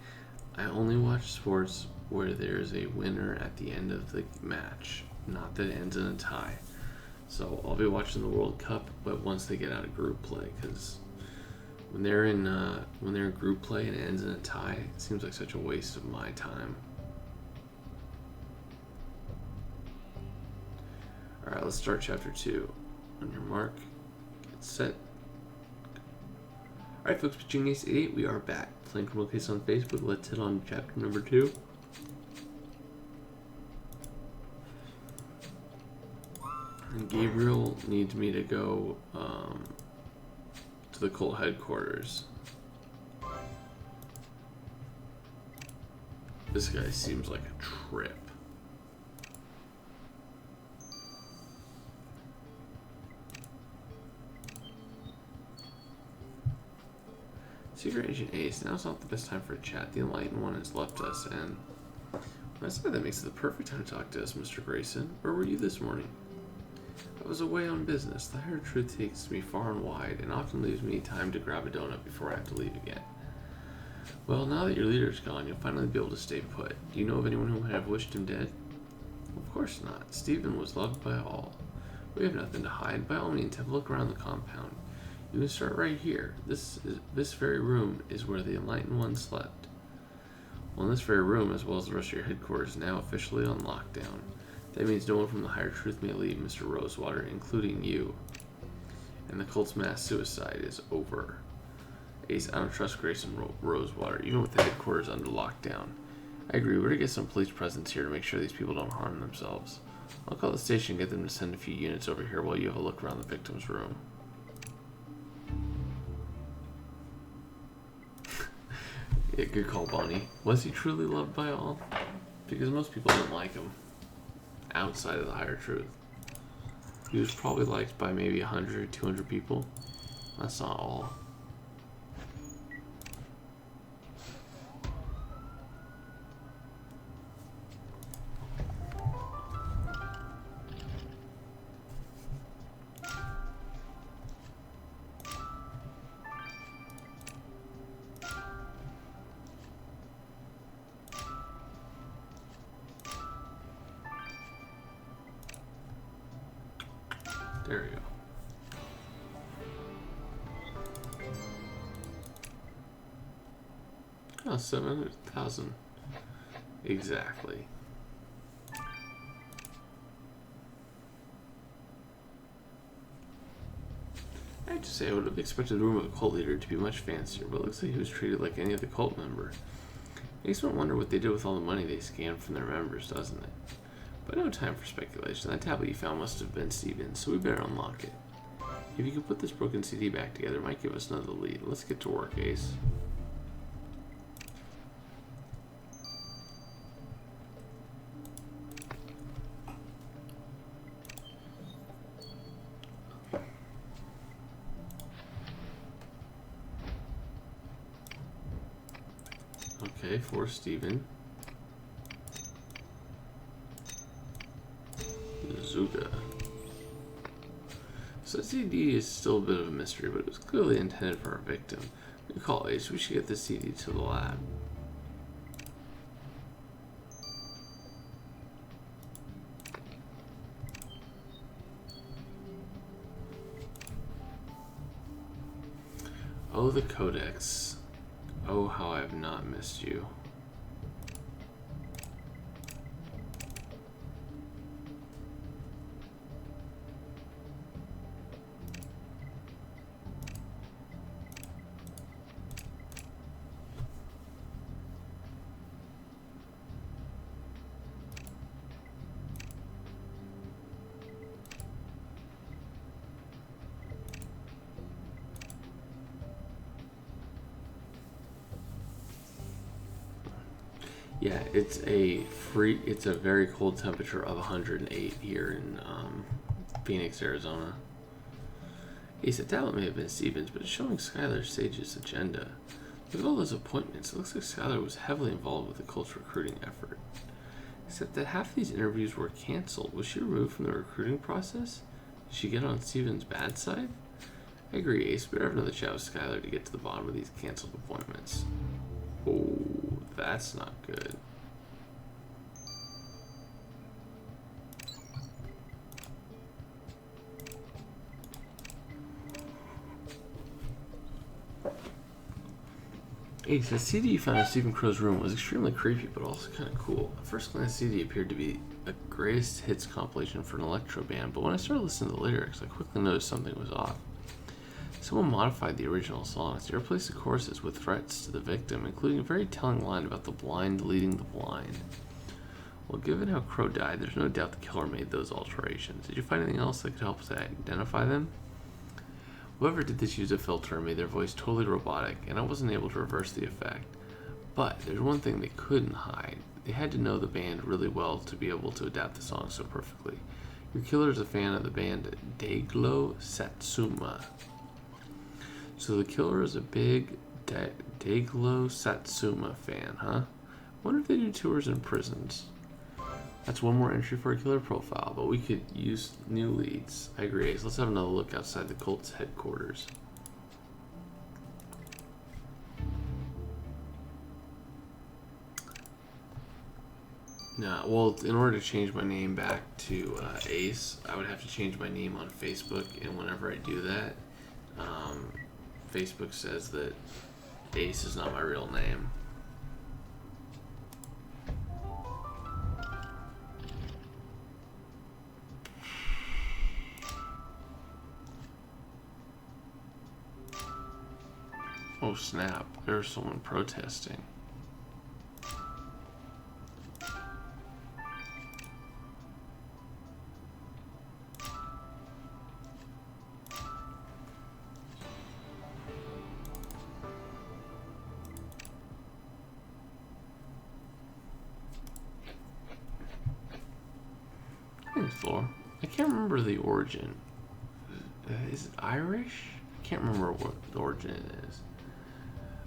I only watch sports where there's a winner at the end of the match, not that it ends in a tie. So I'll be watching the World Cup, but once they get out of group play, because when they're in group play and it ends in a tie, it seems like such a waste of my time. All right, let's start chapter 2. On your mark, get set. All right, folks, Genius 88, we are back. Playing Criminal Case on Facebook. Let's hit on chapter number 2. And Gabriel needs me to go to the cult headquarters. This guy seems like a trip. Secret Agent Ace, now's not the best time for a chat. The Enlightened One has left us, and I said that makes it the perfect time to talk to us, Mr. Grayson. Where were you this morning? I was away on business. The hard truth takes me far and wide, and often leaves me time to grab a donut before I have to leave again. Well, now that your leader's gone, you'll finally be able to stay put. Do you know of anyone who might have wished him dead? Of course not. Stephen was loved by all. We have nothing to hide. By all means, have a look around the compound. You can start right here. This very room is where the Enlightened One slept. Well, in this very room, as well as the rest of your headquarters, is now officially on lockdown. That means no one from the Higher Truth may leave, Mr. Rosewater, including you. And the cult's mass suicide is over. Ace, I don't trust Grace and Rosewater, even with the headquarters under lockdown. I agree, we're to get some police presence here to make sure these people don't harm themselves. I'll call the station and get them to send a few units over here while you have a look around the victim's room. Yeah, good call, Bonnie. Was he truly loved by all? Because most people didn't like him. Outside of the Higher Truth. He was probably liked by maybe 100, 200 people. That's not all. There we go. Oh, 700,000. Exactly. I have to say, I would have expected the room of a cult leader to be much fancier, but it looks like he was treated like any other cult member. Makes one wonder what they did with all the money they scammed from their members, doesn't it? But no time for speculation. That tablet you found must have been Steven's, so we better unlock it. If you could put this broken CD back together, it might give us another lead. Let's get to work, Ace. Okay, for Steven. Zuga. So CD is still a bit of a mystery, but it was clearly intended for our victim. Good call, Ace. We should get the CD to the lab. Oh, the Codex. Oh, how I have not missed you. Yeah, it's a very cold temperature of 108 here in Phoenix, Arizona. He said tablet may have been Stevens, but it's showing Skyler Sage's agenda. With all those appointments, it looks like Skyler was heavily involved with the cult's recruiting effort. Except that half these interviews were canceled. Was she removed from the recruiting process? Did she get on Stevens' bad side? I agree, Ace. Better have another chat with Skyler to get to the bottom of these canceled appointments. Oh, that's not good. Ace, the CD you found in Stephen Crow's room was extremely creepy, but also kind of cool. At first glance, the CD appeared to be a greatest hits compilation for an electro band, but when I started listening to the lyrics, I quickly noticed something was off. Someone modified the original songs to replace the choruses with threats to the victim, including a very telling line about the blind leading the blind. Well, given how Crow died, there's no doubt the killer made those alterations. Did you find anything else that could help us identify them? Whoever did this used a filter and made their voice totally robotic, and I wasn't able to reverse the effect. But there's one thing they couldn't hide. They had to know the band really well to be able to adapt the song so perfectly. Your killer is a fan of the band Daiglo Satsuma. So the killer is a big Daiglo Satsuma fan, huh? Wonder if they do tours in prisons. That's one more entry for a killer profile, but we could use new leads. I agree, Ace. Let's have another look outside the cult's headquarters. Nah, well, in order to change my name back to Ace, I would have to change my name on Facebook, and whenever I do that, Facebook says that Ace is not my real name. Oh snap, there's someone protesting. Floor. I can't remember the origin. Is it Irish? I can't remember what the origin is.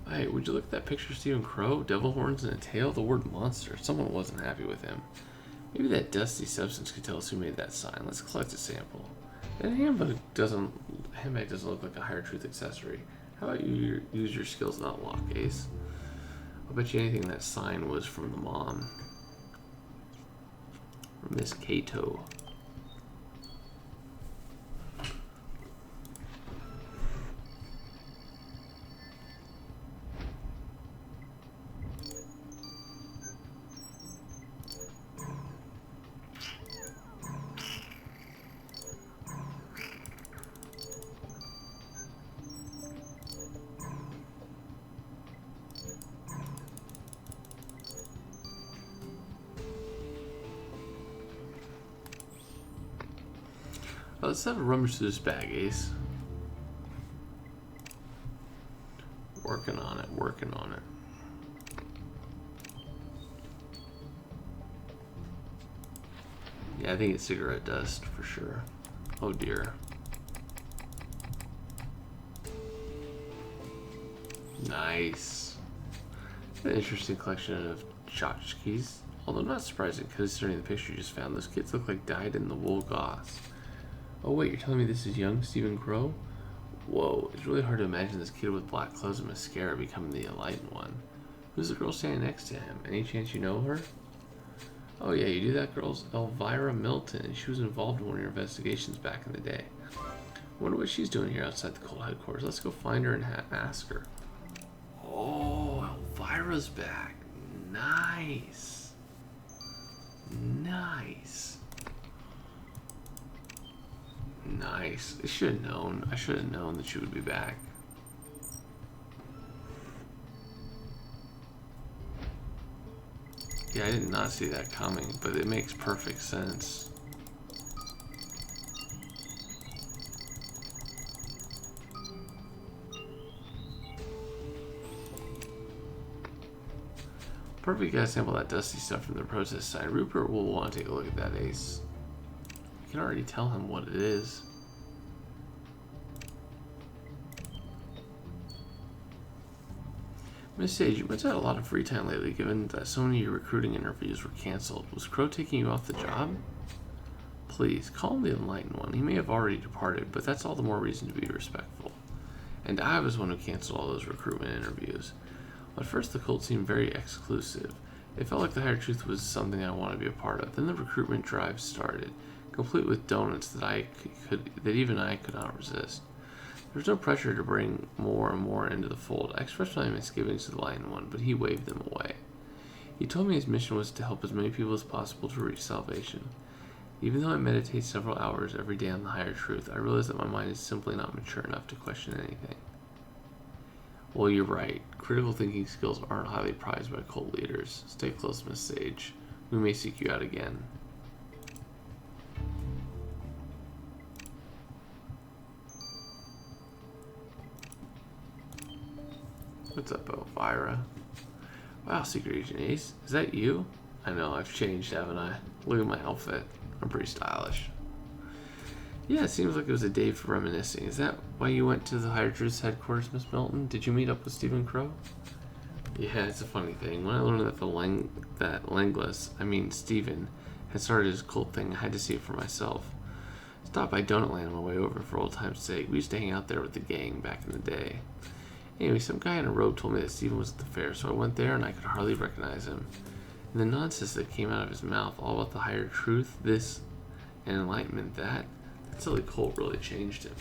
Hey, would you look at that picture of Stephen Crow? Devil horns and a tail? The word monster. Someone wasn't happy with him. Maybe that dusty substance could tell us who made that sign. Let's collect a sample. That handbag doesn't look like a higher truth accessory. How about you use your skills in that lock, Ace? I'll bet you anything that sign was from the mom. Miss Cato. Let's have a rummage through this bag, Ace. Working on it, working on it. Yeah, I think it's cigarette dust for sure. Oh dear. Nice. An interesting collection of tchotchkes. Although not surprising, considering the picture you just found. Those kids look like dyed in the wool goths. Oh wait, you're telling me this is young Stephen Crow? Whoa, it's really hard to imagine this kid with black clothes and mascara becoming the enlightened one. Who's the girl standing next to him? Any chance you know her? Oh yeah, you do. That girl's Elvira Milton, and she was involved in one of your investigations back in the day. I wonder what she's doing here outside the cult headquarters. Let's go find her and ask her. Oh, Elvira's back. Nice. Nice. Nice. I should have known. I should have known that she would be back. Yeah, I did not see that coming, but it makes perfect sense. Perfect, you gotta sample that dusty stuff from the protest side. Rupert will want to take a look at that, Ace. You can already tell him what it is. Miss Sage, you must have had a lot of free time lately, given that so many of your recruiting interviews were cancelled. Was Crow taking you off the job? Please, call him the enlightened one. He may have already departed, but that's all the more reason to be respectful. And I was the one who canceled all those recruitment interviews. At first, the cult seemed very exclusive. It felt like the higher truth was something I wanted to be a part of. Then the recruitment drive started, complete with donuts that even I could not resist. There was no pressure to bring more and more into the fold. I expressed my misgivings to the Lion One, but he waved them away. He told me his mission was to help as many people as possible to reach salvation. Even though I meditate several hours every day on the higher truth, I realize that my mind is simply not mature enough to question anything. Well, you're right. Critical thinking skills aren't highly prized by cult leaders. Stay close, Miss Sage. We may seek you out again. What's up, Elvira? Wow, Secret Agent Ace. Is that you? I know, I've changed, haven't I? Look at my outfit. I'm pretty stylish. Yeah, it seems like it was a day for reminiscing. Is that why you went to the Higher Truth's headquarters, Miss Milton? Did you meet up with Stephen Crow? Yeah, it's a funny thing. When I learned that Stephen, had started his cult thing, I had to see it for myself. Stopped by Donut Land on my way over for old time's sake. We used to hang out there with the gang back in the day. Anyway, some guy in a robe told me that Stephen was at the fair, so I went there and I could hardly recognize him. And the nonsense that came out of his mouth, all about the higher truth, this, and enlightenment, that silly cult really changed him.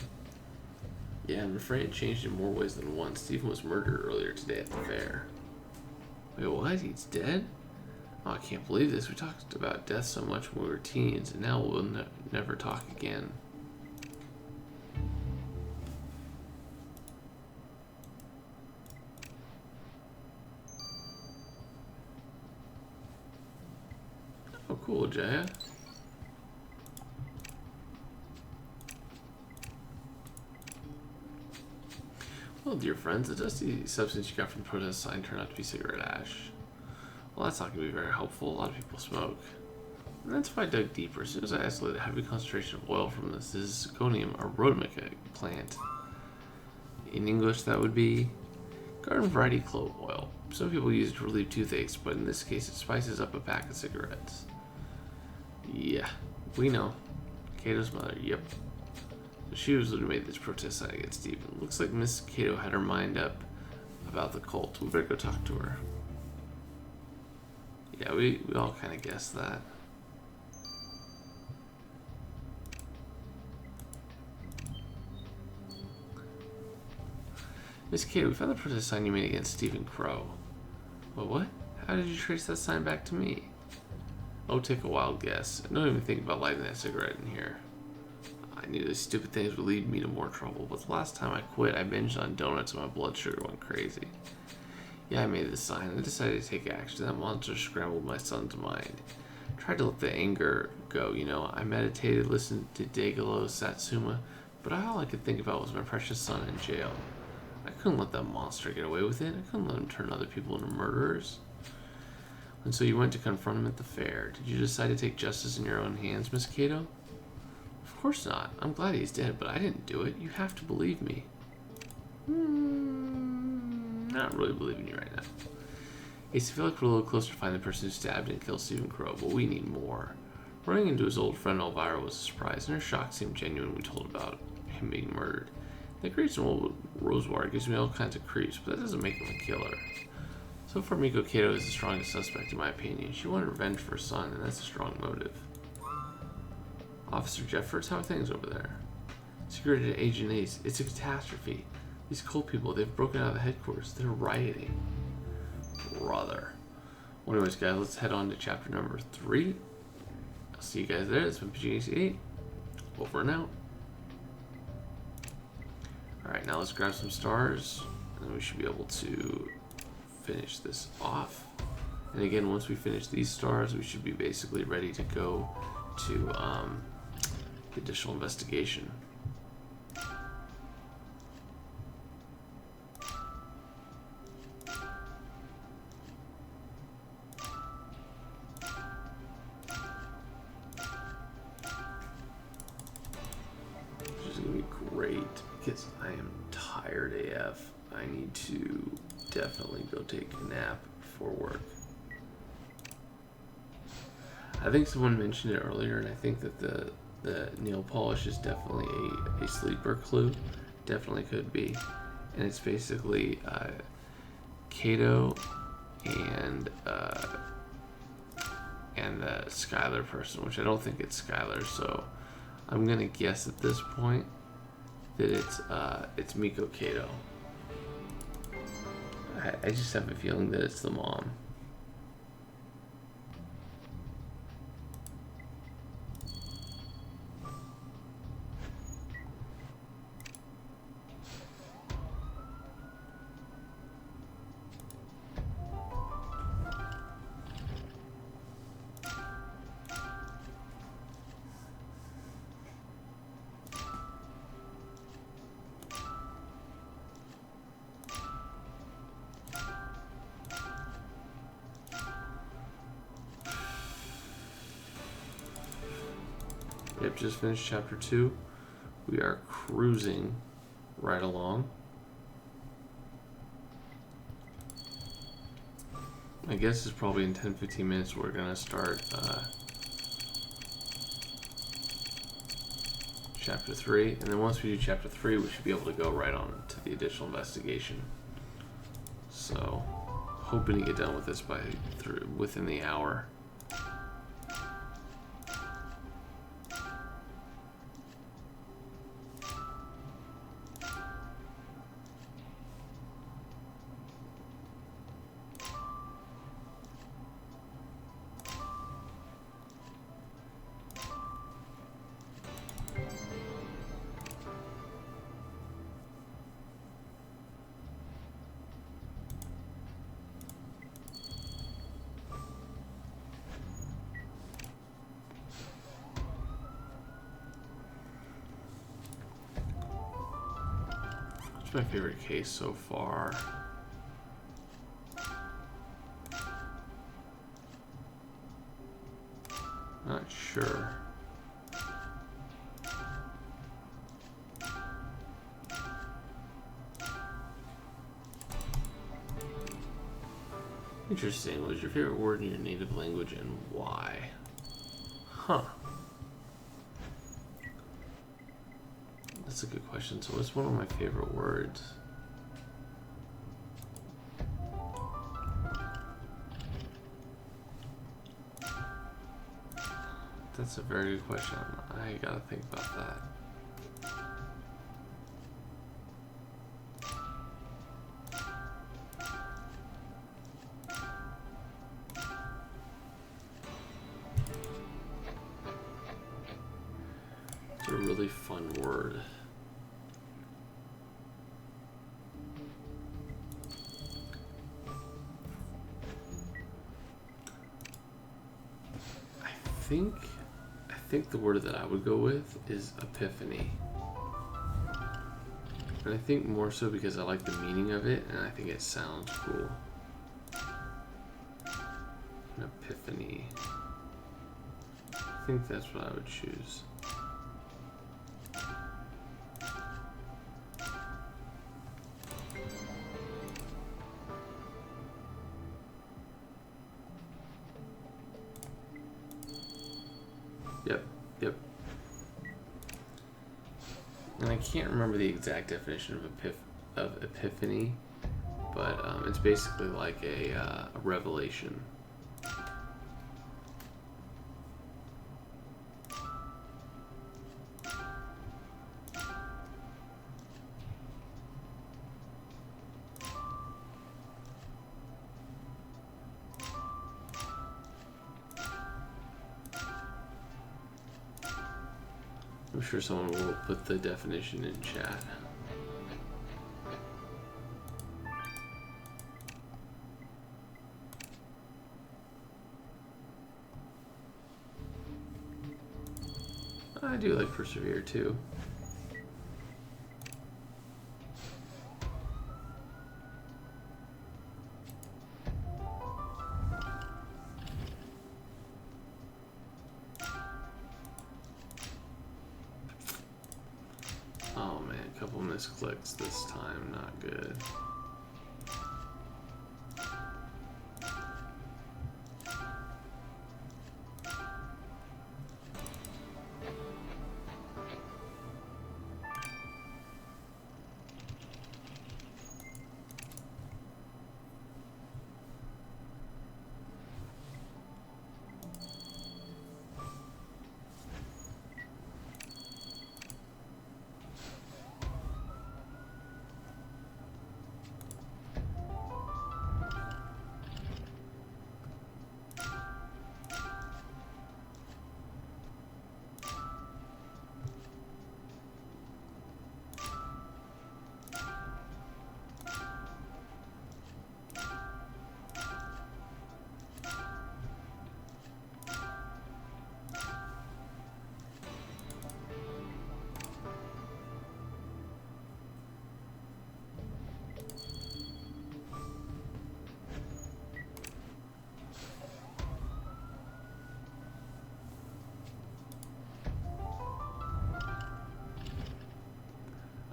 Yeah, I'm afraid it changed in more ways than one. Stephen was murdered earlier today at the fair. Wait, what? He's dead? Oh, I can't believe this. We talked about death so much when we were teens, and now we'll never talk again. Oh, cool, Jaya. Well, dear friends, the dusty substance you got from the protest sign turned out to be cigarette ash. Well, that's not going to be very helpful. A lot of people smoke. And that's why I dug deeper. As soon as I isolated a heavy concentration of oil from the Zirconium aromatica plant. In English, that would be garden variety clove oil. Some people use it to relieve toothaches, but in this case, it spices up a pack of cigarettes. Yeah, we know. Cato's mother, yep. She was the one who made this protest sign against Stephen. Looks like Miss Cato had her mind up about the cult. We better go talk to her. Yeah, we all kind of guessed that. Miss Cato, we found the protest sign you made against Stephen Crow. Well, what? How did you trace that sign back to me? Oh, take a wild guess. Don't even think about lighting that cigarette in here. I knew these stupid things would lead me to more trouble, but the last time I quit, I binged on donuts and my blood sugar went crazy. Yeah, I made this sign. I decided to take action. That monster scrambled my son's mind. Tried to let the anger go, you know. I meditated, listened to Daigoro Satsuma, but all I could think about was my precious son in jail. I couldn't let that monster get away with it. I couldn't let him turn other people into murderers. And so you went to confront him at the fair. Did you decide to take justice in your own hands, Miss Cato? Of course not. I'm glad he's dead, but I didn't do it. You have to believe me. Not really believing you right now. Ace, I feel like we're a little closer to find the person who stabbed and killed Stephen Crow, but we need more. Running into his old friend Elvira was a surprise, and her shock seemed genuine when we told about him being murdered. That creates an old Rosewater gives me all kinds of creeps, but that doesn't make him a killer. So far, Miko Kato is the strongest suspect in my opinion. She wanted revenge for her son, and that's a strong motive. Officer Jeffords, how are things over there? Security to Agent Ace. It's a catastrophe. These cult people, they've broken out of the headquarters. They're rioting. Brother. Well, anyways, guys, let's head on to chapter number 3. I'll see you guys there. This has been PG88. Over and out. Alright, now let's grab some stars, and then we should be able to finish this off. And again, once we finish these stars, we should be basically ready to go to the additional investigation. Which is going to be great because I am tired AF. I need to definitely go take a nap before work. I think someone mentioned it earlier, and I think that the nail polish is definitely a sleeper clue. Definitely could be. And it's basically Kato and the Skyler person, which I don't think it's Skyler, so I'm gonna guess at this point that it's Miko Kato. I just have a feeling that it's the mom. Yep, just finished chapter 2. We are cruising right along. I guess it's probably in 10-15 minutes we're gonna start chapter 3, and then once we do chapter 3 we should be able to go right on to the additional investigation. So hoping to get done with this within the hour. What's my favorite case so far? Not sure. Interesting. What is your favorite word in your native language and why? Huh. That's a good question. So what's one of my favorite words? That's a very good question. I gotta think about that. It's a really fun word. I think the word that I would go with is epiphany. And I think more so because I like the meaning of it and I think it sounds cool. An epiphany. I think that's what I would choose. Yep. And I can't remember the exact definition of epiphany, but it's basically like a revelation. I'm sure someone will put the definition in chat. I do like persevere too. Oh man, a couple misclicks this time, not good.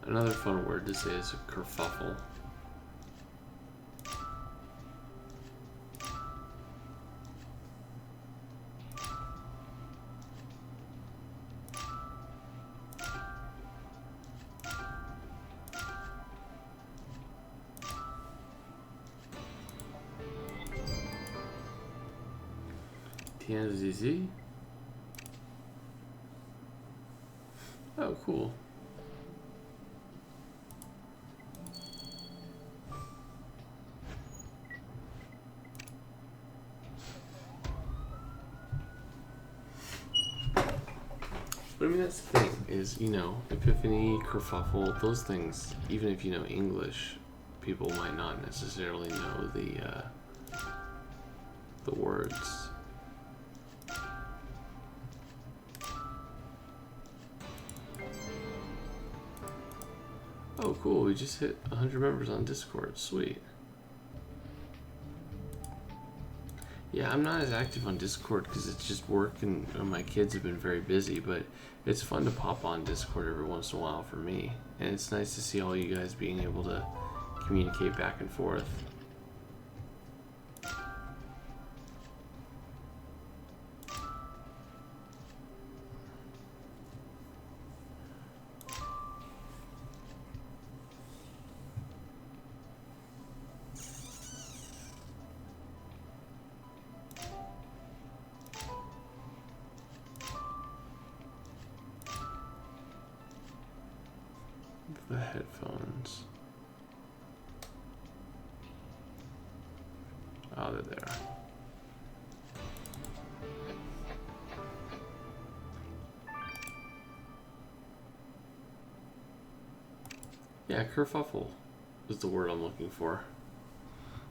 Another fun word to say is a kerfuffle. TNZZ? Oh, cool. But I mean, that's the thing, is, you know, epiphany, kerfuffle, those things, even if you know English, people might not necessarily know the words. Oh, cool. We just hit 100 members on Discord. Sweet. Yeah, I'm not as active on Discord because it's just work and my kids have been very busy, but it's fun to pop on Discord every once in a while for me. And it's nice to see all you guys being able to communicate back and forth. The headphones. Oh, they're there. Yeah, kerfuffle is the word I'm looking for.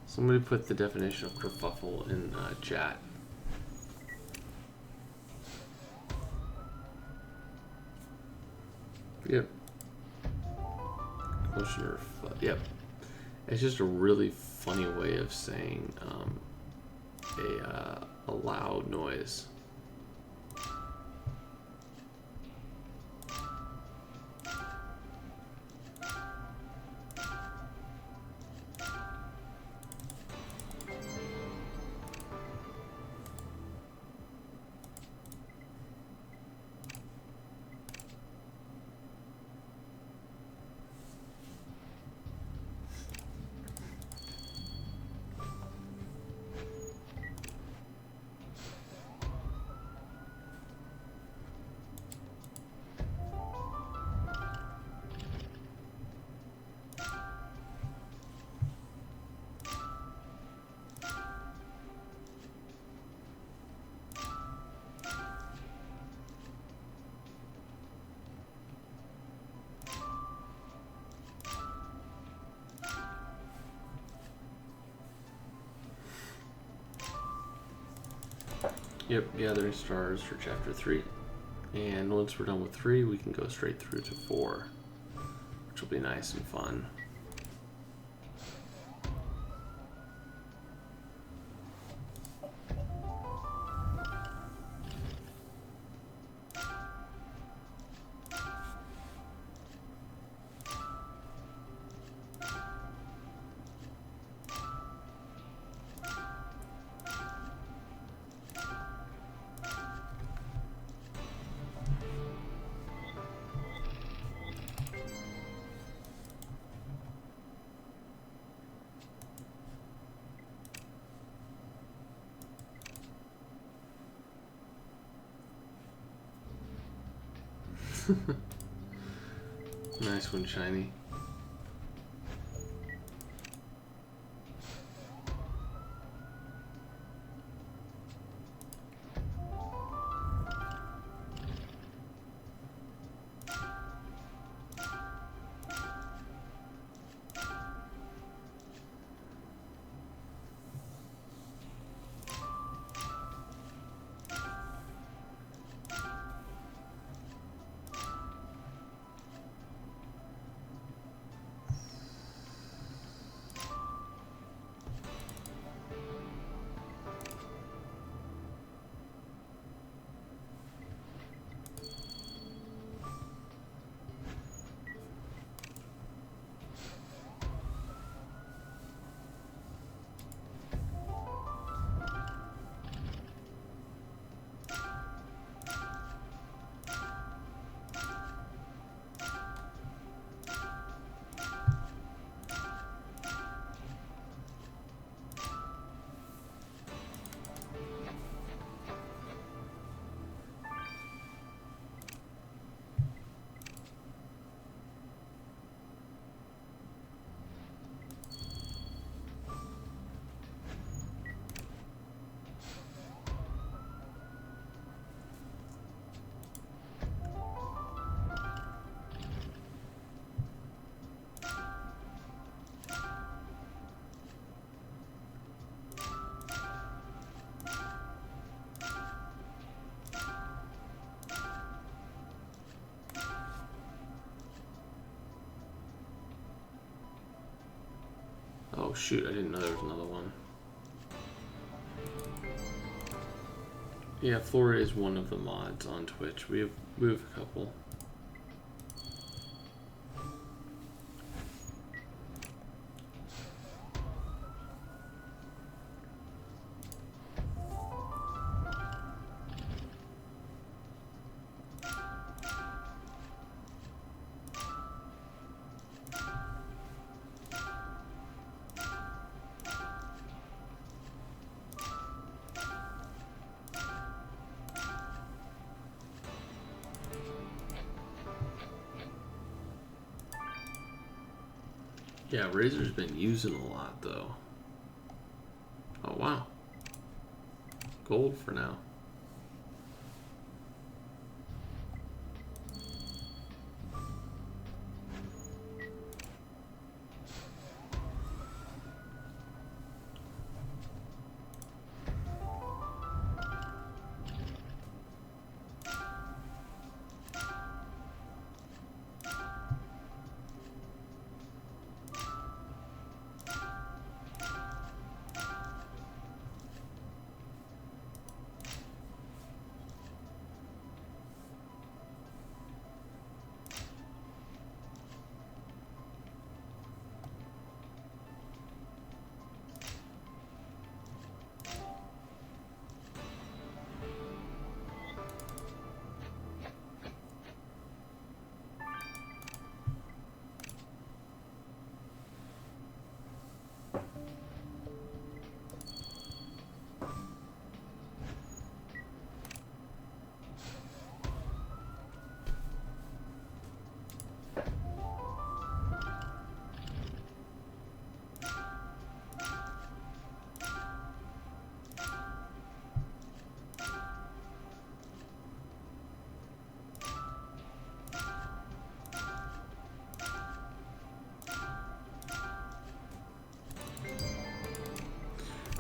Somebody put the definition of kerfuffle in chat. Yep. Yep. It's just a really funny way of saying a loud noise. Yep, gathering stars for chapter 3. And once we're done with 3, we can go straight through to 4, which will be nice and fun. Nice one, Shiny. shoot, I didn't know there was another one. Yeah, Flora is one of the mods on Twitch. We have a couple. Yeah, Razor's been using a lot though. Oh wow. Gold for now.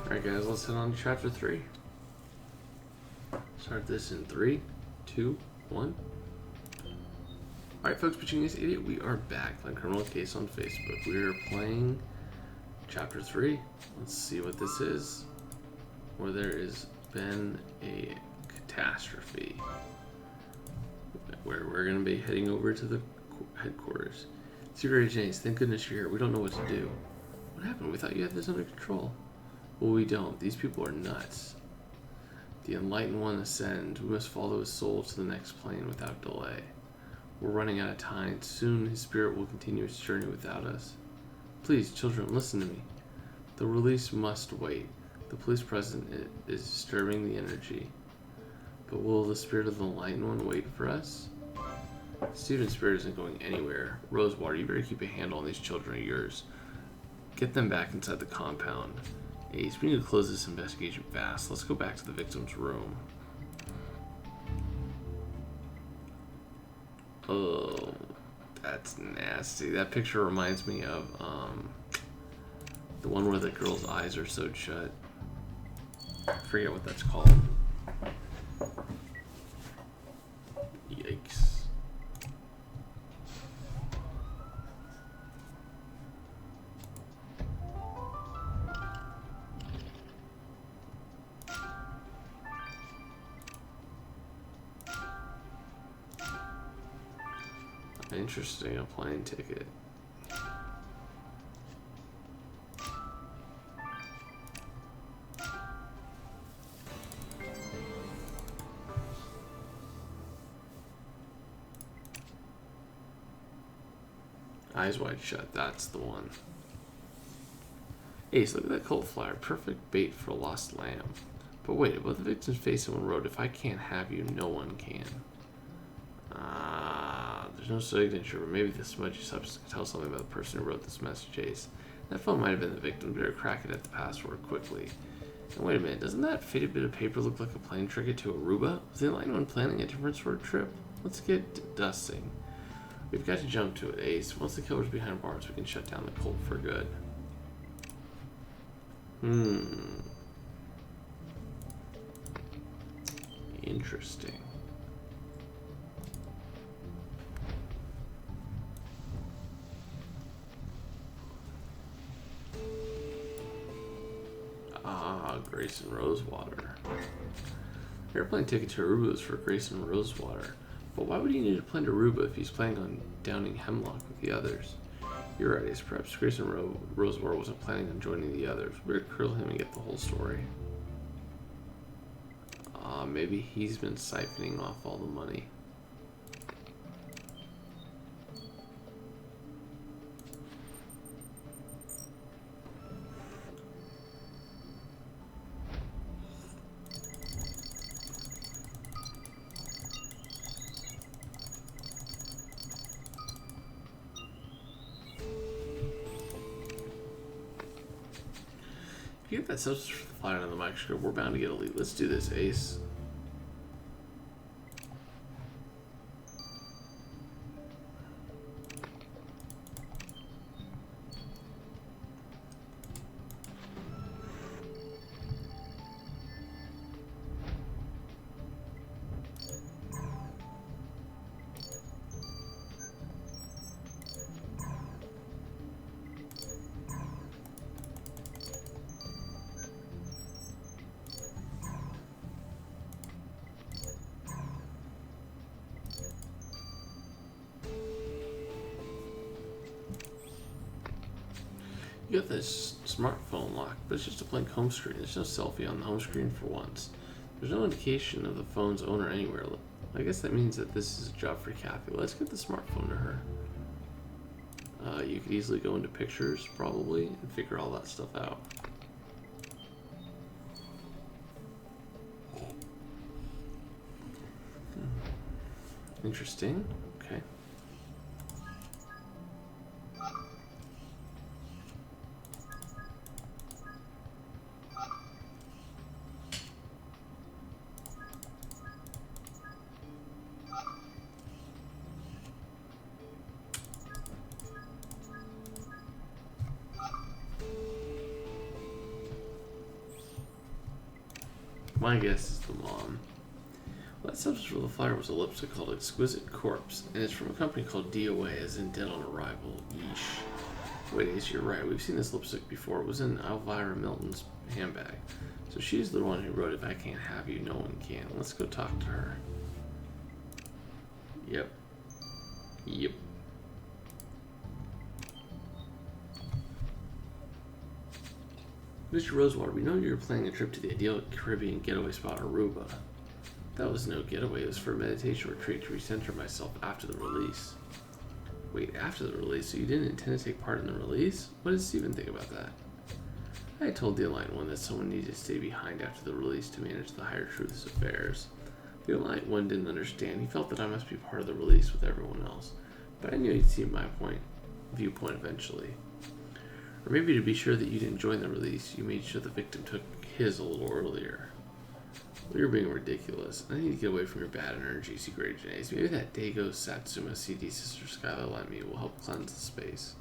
Alright guys, let's head on to chapter 3. Start this in 3, 2, 1. Alright folks, Pitching This Idiot, we are back playing Criminal Case on Facebook. We are playing chapter 3. Let's see what this is. Where there has been a catastrophe. Where we're going to be heading over to the headquarters. Secret Agent Ace, thank goodness you're here. We don't know what to do. What happened? We thought you had this under control. Well, we don't. These people are nuts. The Enlightened One ascends. We must follow his soul to the next plane without delay. We're running out of time. Soon his spirit will continue its journey without us. Please, children, listen to me. The release must wait. The police presence is disturbing the energy. But will the spirit of the Enlightened One wait for us? Steven's spirit isn't going anywhere. Rosewater, you better keep a handle on these children of yours. Get them back inside the compound. Ace, we need to close this investigation fast. Let's go back to the victim's room. Oh, that's nasty. That picture reminds me of the one where the girl's eyes are sewed shut. I forget what that's called. Yikes. Interesting, a plane ticket. Eyes wide shut, that's the one. Ace, look at that cult flyer. Perfect bait for a lost lamb. But wait, above the victim's face someone wrote, "If I can't have you, no one can." There's no signature, but maybe the smudgy substance can tell something about the person who wrote this message, Ace. That phone might have been the victim. Better crack it at the password quickly. And wait a minute, doesn't that faded bit of paper look like a plane ticket to Aruba? Was the Enlightened One planning a different sort of trip? Let's get dusting. We've got to jump to it, Ace. Once the killer's behind bars, we can shut down the cult for good. Interesting. Grayson Rosewater. Airplane ticket to Aruba is for Grayson Rosewater. But why would he need to plan to Aruba if he's planning on downing Hemlock with the others? You're right, Ace. Perhaps Grayson Rosewater wasn't planning on joining the others. We're gonna curl him and get the whole story. Maybe he's been siphoning off all the money. If you get that substance for the flying on the microscope, we're bound to get a lead. Let's do this, Ace. You got this smartphone locked, but it's just a blank home screen. There's no selfie on the home screen for once. There's no indication of the phone's owner anywhere. I guess that means that this is a job for Kathy. Let's get the smartphone to her. You could easily go into pictures, probably, and figure all that stuff out. Interesting. Okay. My guess is the mom. Well, that substance for the flyer was a lipstick called Exquisite Corpse, and it's from a company called DOA, as in Dead on Arrival. Yeesh. Wait, Ace, you're right. We've seen this lipstick before. It was in Elvira Milton's handbag. So she's the one who wrote, "If I can't have you, no one can." Let's go talk to her. Yep. Yep. Mr. Rosewater, we know you were planning a trip to the ideal Caribbean getaway spot, Aruba. That was no getaway. It was for a meditation retreat to recenter myself after the release. Wait, after the release? So you didn't intend to take part in the release? What does Steven think about that? I told the Alliant One that someone needed to stay behind after the release to manage the higher truths affairs. The Alliant One didn't understand. He felt that I must be part of the release with everyone else. But I knew he'd see my viewpoint eventually. Or maybe to be sure that you didn't join the release, you made sure the victim took his a little earlier. Well, you're being ridiculous. I need to get away from your bad energies, you great Janae. Maybe that Dago Satsuma CD Sister Skyler lent me will help cleanse the space.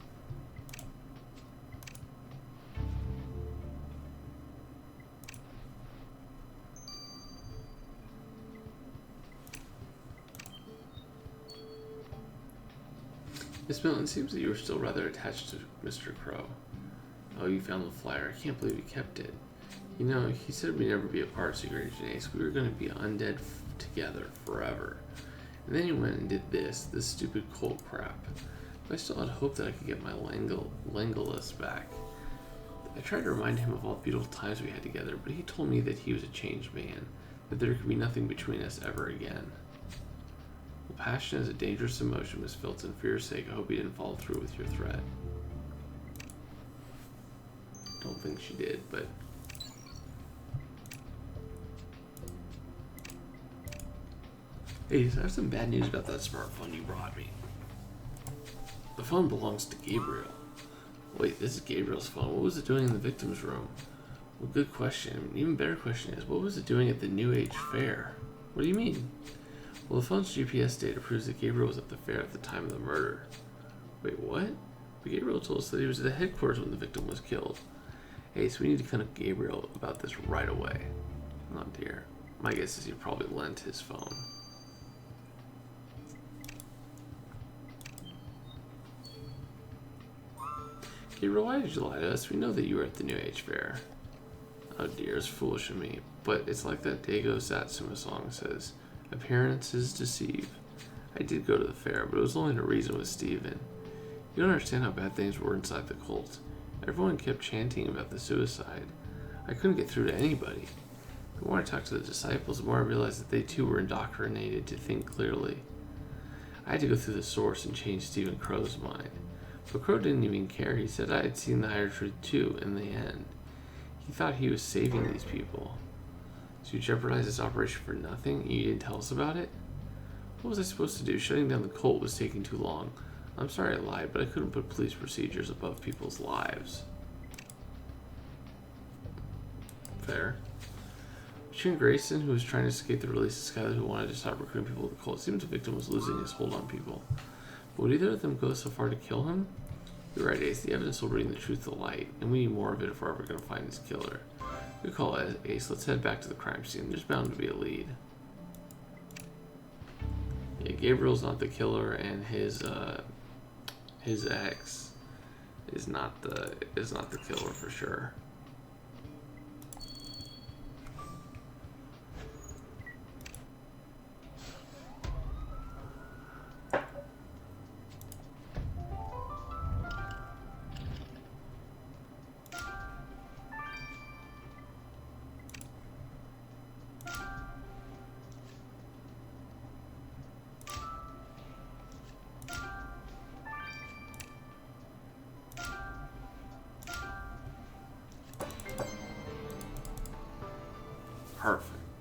Miss Milton, it seems that you were still rather attached to Mr. Crow. Oh, you found the flyer. I can't believe you kept it. You know, he said we'd never be apart, Secret Agent Ace. We were going to be undead together forever. And then you went and did this stupid cult crap. But I still had hope that I could get my Legolas back. I tried to remind him of all the beautiful times we had together, but he told me that he was a changed man, that there could be nothing between us ever again. Well, passion is a dangerous emotion, Miss Filton. For your sake, I hope you didn't follow through with your threat. Don't think she did, but... Hey, I have some bad news about that smartphone you brought me. The phone belongs to Gabriel. Wait, this is Gabriel's phone. What was it doing in the victim's room? Well, good question. An even better question is, what was it doing at the New Age Fair? What do you mean? Well, the phone's GPS data proves that Gabriel was at the fair at the time of the murder. Wait, what? But Gabriel told us that he was at the headquarters when the victim was killed. Hey, so we need to contact Gabriel about this right away. Oh dear. My guess is he probably lent his phone. Gabriel, why did you lie to us? We know that you were at the New Age Fair. Oh dear, it's foolish of me. But it's like that Dago Satsuma song says, appearances deceive. I did go to the fair, but it was only to reason with Steven. You don't understand how bad things were inside the cult. Everyone kept chanting about the suicide. I couldn't get through to anybody. The more I talked to the disciples, the more I realized that they too were indoctrinated to think clearly. I had to go through the source and change Stephen Crow's mind. But Crow didn't even care. He said I had seen the higher truth too in the end. He thought he was saving these people. So you jeopardized this operation for nothing and you didn't tell us about it? What was I supposed to do? Shutting down the cult was taking too long. I'm sorry I lied, but I couldn't put police procedures above people's lives. Fair. Shane Grayson, who was trying to escape the release of Skyler, who wanted to stop recruiting people to the cult, seemed the victim was losing his hold on people. But would either of them go so far to kill him? You're right, Ace. The evidence will bring the truth to light, and we need more of it if we're ever going to find this killer. Good call, Ace. Let's head back to the crime scene. There's bound to be a lead. Yeah, Gabriel's not the killer, and his ex is not the killer for sure.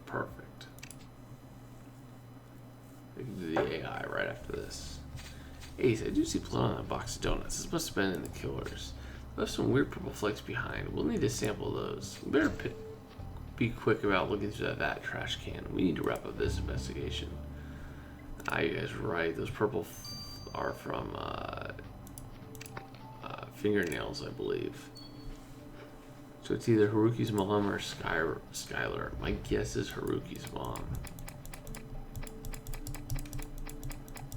Perfect. We can do the AI right after this. Ace, I do see blood on that box of donuts. This must have been in the killers. Left some weird purple flakes behind. We'll need to sample those. We better be quick about looking through that trash can. We need to wrap up this investigation. You guys are right. Those purple are from fingernails, I believe. So it's either Haruki's mom or Skyler. My guess is Haruki's mom.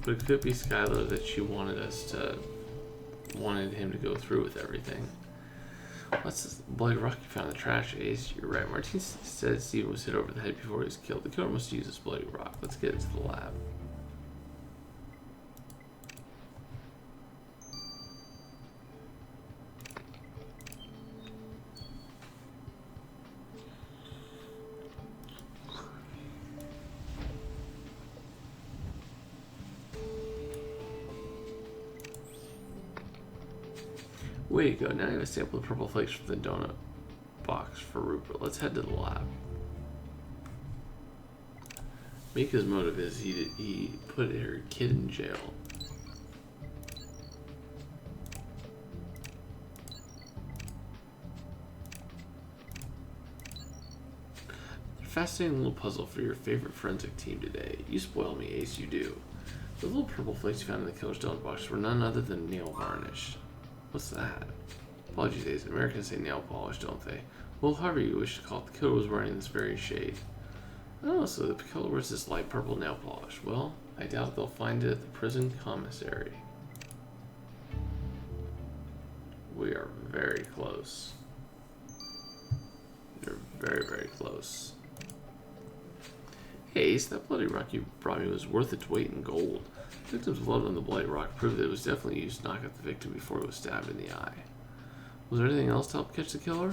But it could be Skyler that she wanted him to go through with everything. What's this bloody rock you found in the trash, Ace? You're right. Martin said Steven was hit over the head before he was killed. The killer must use this bloody rock. Let's get it to the lab. Way to go. Now I have a sample of purple flakes from the donut box for Rupert. Let's head to the lab. Mika's motive is he put her kid in jail. Fascinating little puzzle for your favorite forensic team today. You spoil me, Ace, you do. The little purple flakes you found in the killer's donut box were none other than nail varnish. What's that? Apologies, Ace. Americans say nail polish, don't they? Well, however you wish to call it, the killer was wearing this very shade. Oh, so the killer wears this light purple nail polish. Well, I doubt they'll find it at the prison commissary. We are very close. We're very, very close. Hey, Ace, that bloody rock you brought me was worth its weight in gold. The victim's blood on the bloody rock proved that it was definitely used to knock out the victim before it was stabbed in the eye. Was there anything else to help catch the killer?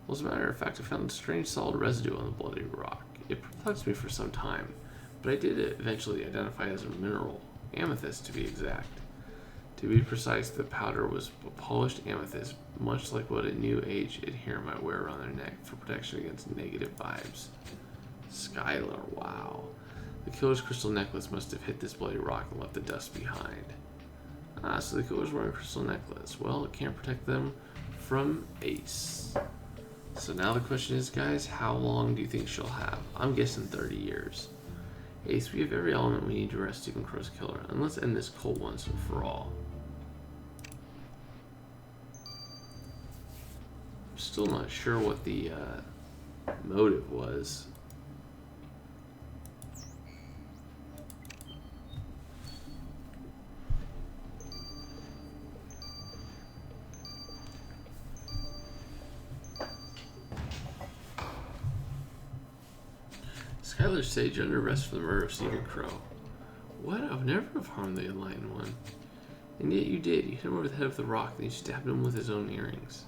Well, as a matter of fact, I found a strange solid residue on the bloody rock. It perplexed me for some time, but I did eventually identify it as a mineral, amethyst to be exact. To be precise, the powder was polished amethyst, much like what a new age adherent might wear around their neck for protection against negative vibes. Skyler, wow. The killer's crystal necklace must have hit this bloody rock and left the dust behind. Ah, so the killer's wearing a crystal necklace. Well, it can't protect them from Ace. So now the question is, guys, how long do you think she'll have? I'm guessing 30 years. Ace, we have every element we need to arrest Stephen Crow's killer, and let's end this cult once and for all. I'm still not sure what the motive was. Skyler Sage under arrest for the murder of Stephen Crow. What? I would never have harmed the enlightened one. And yet you did. You hit him over the head with a rock, and you stabbed him with his own earrings.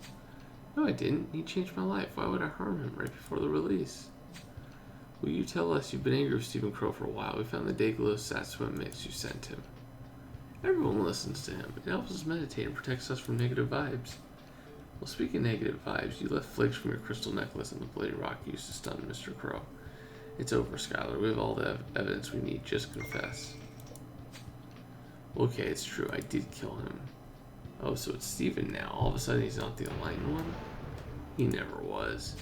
No, I didn't. He changed my life. Why would I harm him right before the release? Will you tell us you've been angry with Stephen Crow for a while? We found the Dayglow Sat Swim mix you sent him. Everyone listens to him. It helps us meditate and protects us from negative vibes. Well, speaking of negative vibes, you left flakes from your crystal necklace and the bloody rock you used to stun Mr. Crow. It's over, Skyler. We have all the evidence we need. Just confess. Okay, it's true. I did kill him. Oh, so it's Stephen now. All of a sudden he's not the enlightened one? He never was.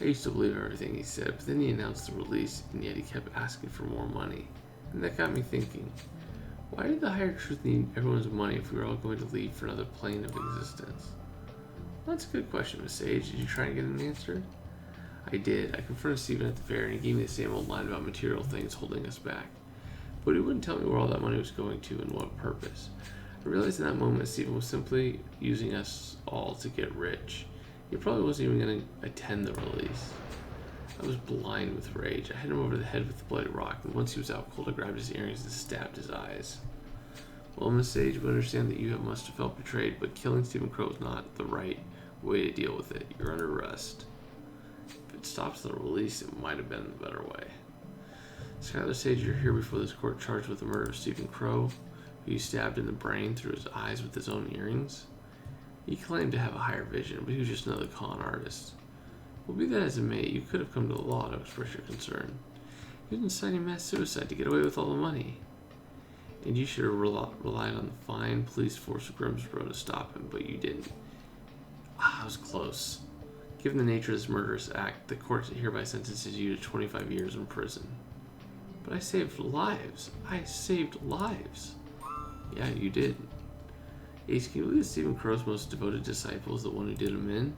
I used to believe everything he said, but then he announced the release, and yet he kept asking for more money. And that got me thinking. Why did the higher truth need everyone's money if we were all going to leave for another plane of existence? Well, that's a good question, Miss Sage. Did you try and get an answer? I did. I confronted Stephen at the fair, and he gave me the same old line about material things holding us back. But he wouldn't tell me where all that money was going to and what purpose. I realized in that moment Stephen was simply using us all to get rich. He probably wasn't even going to attend the release. I was blind with rage. I hit him over the head with the bloody rock, and once he was out cold, I grabbed his earrings and stabbed his eyes. Well, Miss Sage, we understand that you must have felt betrayed, but killing Stephen Crow is not the right way to deal with it. You're under arrest. If it stops the release, it might have been the better way. Skyler Sage, you're here before this court charged with the murder of Stephen Crow, who you stabbed in the brain through his eyes with his own earrings. He claimed to have a higher vision, but he was just another con artist. Well, be that as it may, you could have come to the law to express your concern. He was inciting mass suicide to get away with all the money. And you should have relied on the fine police force of Grimsboro to stop him, but you didn't. I was close. Given the nature of this murderous act, the court hereby sentences you to 25 years in prison. But I saved lives. I saved lives. Yeah, you did. Ace, can you believe that Stephen Crow's most devoted disciple is the one who did him in?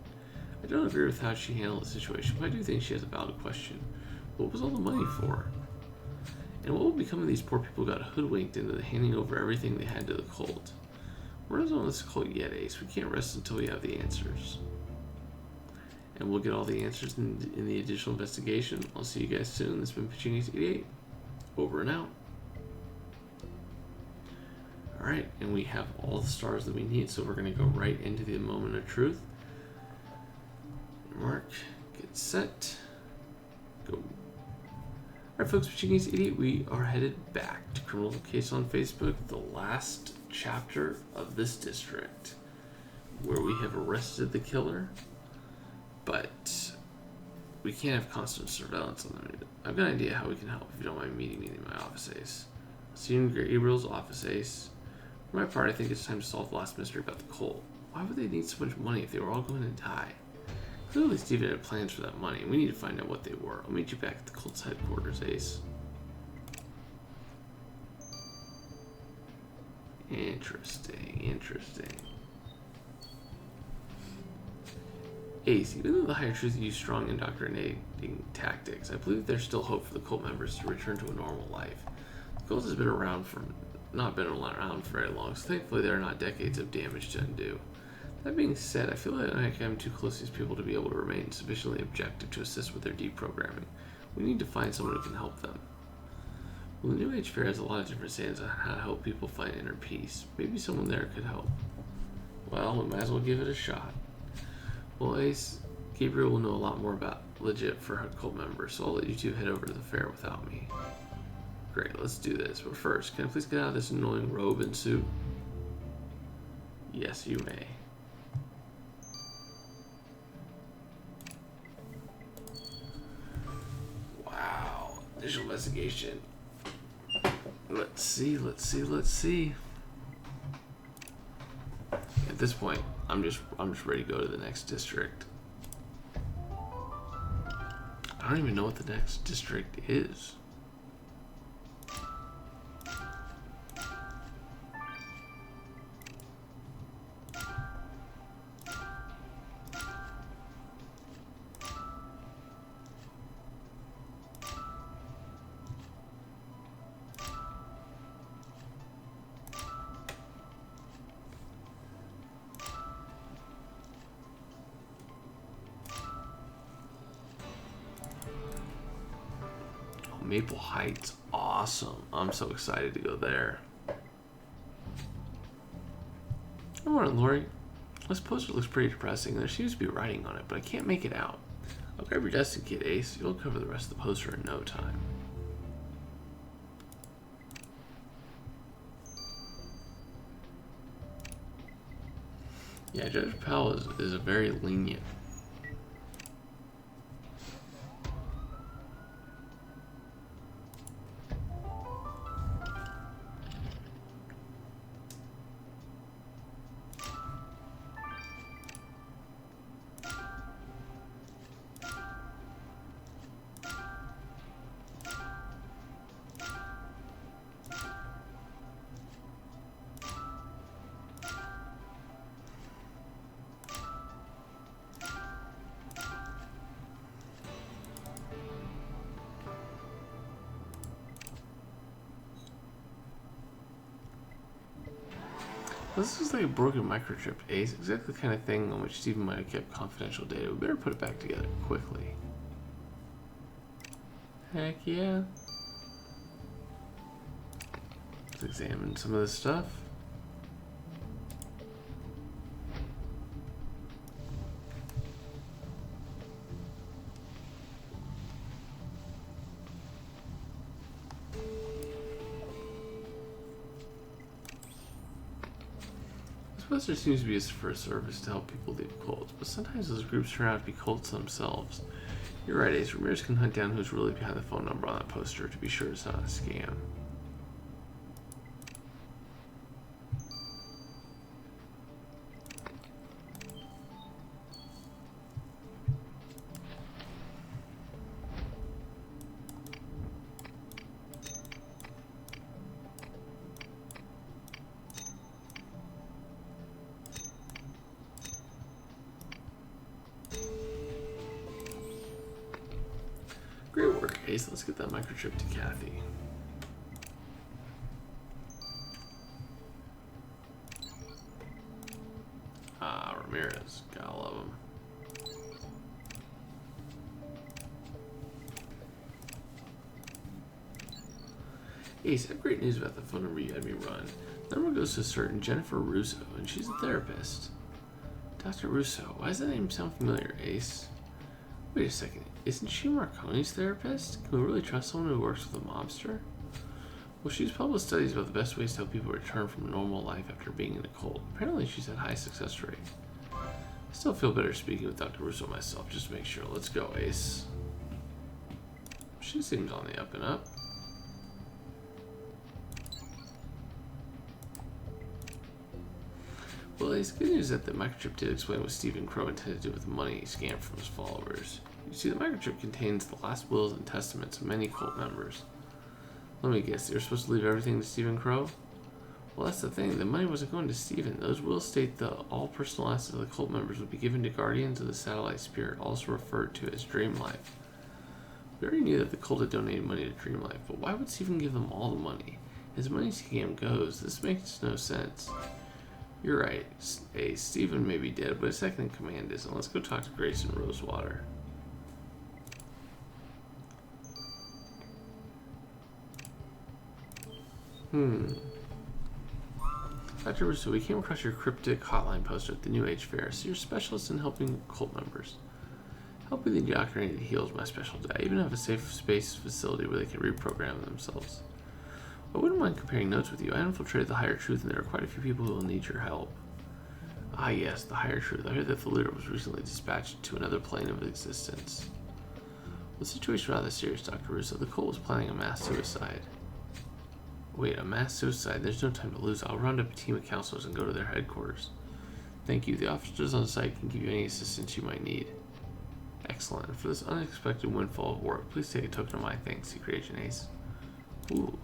I don't agree with how she handled the situation, but I do think she has a valid question. What was all the money for? And what will become of these poor people who got hoodwinked into handing over everything they had to the cult? We're not on this cult yet, Ace. We can't rest until we have the answers. And we'll get all the answers in the additional investigation. I'll see you guys soon. This has been tickytickytunka. Over and out. Alright, and we have all the stars that we need, so we're going to go right into the moment of truth. Mark, get set, go. Alright folks, tickytickytunka, we are headed back to Criminal Case on Facebook, the last chapter of this district, where we have arrested the killer, but we can't have constant surveillance on them. I've got an idea how we can help if you don't mind meeting me in my office, Ace. See you in Gabriel's office, Ace. For my part, I think it's time to solve the last mystery about the cult. Why would they need so much money if they were all going to die? Clearly Stephen had plans for that money, and we need to find out what they were. I'll meet you back at the cult's headquarters, Ace. Interesting. Ace, even though the Higher Truth used strong indoctrinating tactics, I believe there's still hope for the cult members to return to a normal life. The cult has not been around for very long, so thankfully there are not decades of damage to undo. That being said, I feel like I'm too close to these people to be able to remain sufficiently objective to assist with their deprogramming. We need to find someone who can help them. Well, the New Age Fair has a lot of different sayings on how to help people find inner peace. Maybe someone there could help. Well, we might as well give it a shot. Well, Ace, Gabriel will know a lot more about legit for cult members, so I'll let you two head over to the fair without me. Great, let's do this. But first, can I please get out of this annoying robe and suit? Yes, you may. Wow, initial investigation. Let's see. At this point, I'm just ready to go to the next district. I don't even know what the next district is. Maple Heights. Awesome. I'm so excited to go there. Good morning, Lori. This poster looks pretty depressing, and there seems to be writing on it, but I can't make it out. I'll grab your destin kit, Ace. You'll cover the rest of the poster in no time. Yeah, Judge Powell is a very lenient. This is like a broken microchip, Ace. Exactly the kind of thing on which Steven might have kept confidential data. We better put it back together quickly. Heck yeah. Let's examine some of this stuff. There seems to be for a service to help people leave cults, but sometimes those groups turn out to be cults themselves. You're right, Ace. Ramirez can hunt down who's really behind the phone number on that poster to be sure it's not a scam. Great work, Ace. Let's get that microchip to Kathy. Ah, Ramirez. Gotta love him. Ace, I have great news about the phone number you had me run. The number goes to a certain Jennifer Russo, and she's a therapist. Dr. Russo. Why does that name sound familiar, Ace? Wait a second. Isn't she Marconi's therapist? Can we really trust someone who works with a mobster? Well, she's published studies about the best ways to help people return from normal life after being in a cult. Apparently, she's had a high success rate. I still feel better speaking with Dr. Russo myself, just to make sure. Let's go, Ace. She seems on the up and up. Well, it's good news that the microchip did explain what Stephen Crow intended to do with the money he scammed from his followers. You see, the microchip contains the last wills and testaments of many cult members. Let me guess, they were supposed to leave everything to Stephen Crow? Well, that's the thing. The money wasn't going to Stephen. Those wills state that all personal assets of the cult members would be given to guardians of the satellite spirit, also referred to as Dream Life. We already knew that the cult had donated money to Dream Life, but why would Stephen give them all the money? As money scam goes, this makes no sense. You're right. Hey, Stephen may be dead, but his second in command isn't. Let's go talk to Grace and Rosewater. Dr. Russo, we came across your cryptic hotline poster at the New Age Fair, so you're a specialist in helping cult members. Helping the indoctrinated heals my specialty. I even have a safe space facility where they can reprogram themselves. I wouldn't mind comparing notes with you. I infiltrated the Higher Truth, and there are quite a few people who will need your help. Ah yes, the Higher Truth. I heard that the leader was recently dispatched to another plane of existence. Well, the situation rather serious, Dr. Russo. The cult was planning a mass suicide. Wait, a mass suicide? There's no time to lose. I'll round up a team of counselors and go to their headquarters. Thank you. The officers on site can give you any assistance you might need. Excellent. For this unexpected windfall of work, please take a token of my thanks, Secret Agent Ace. Ooh.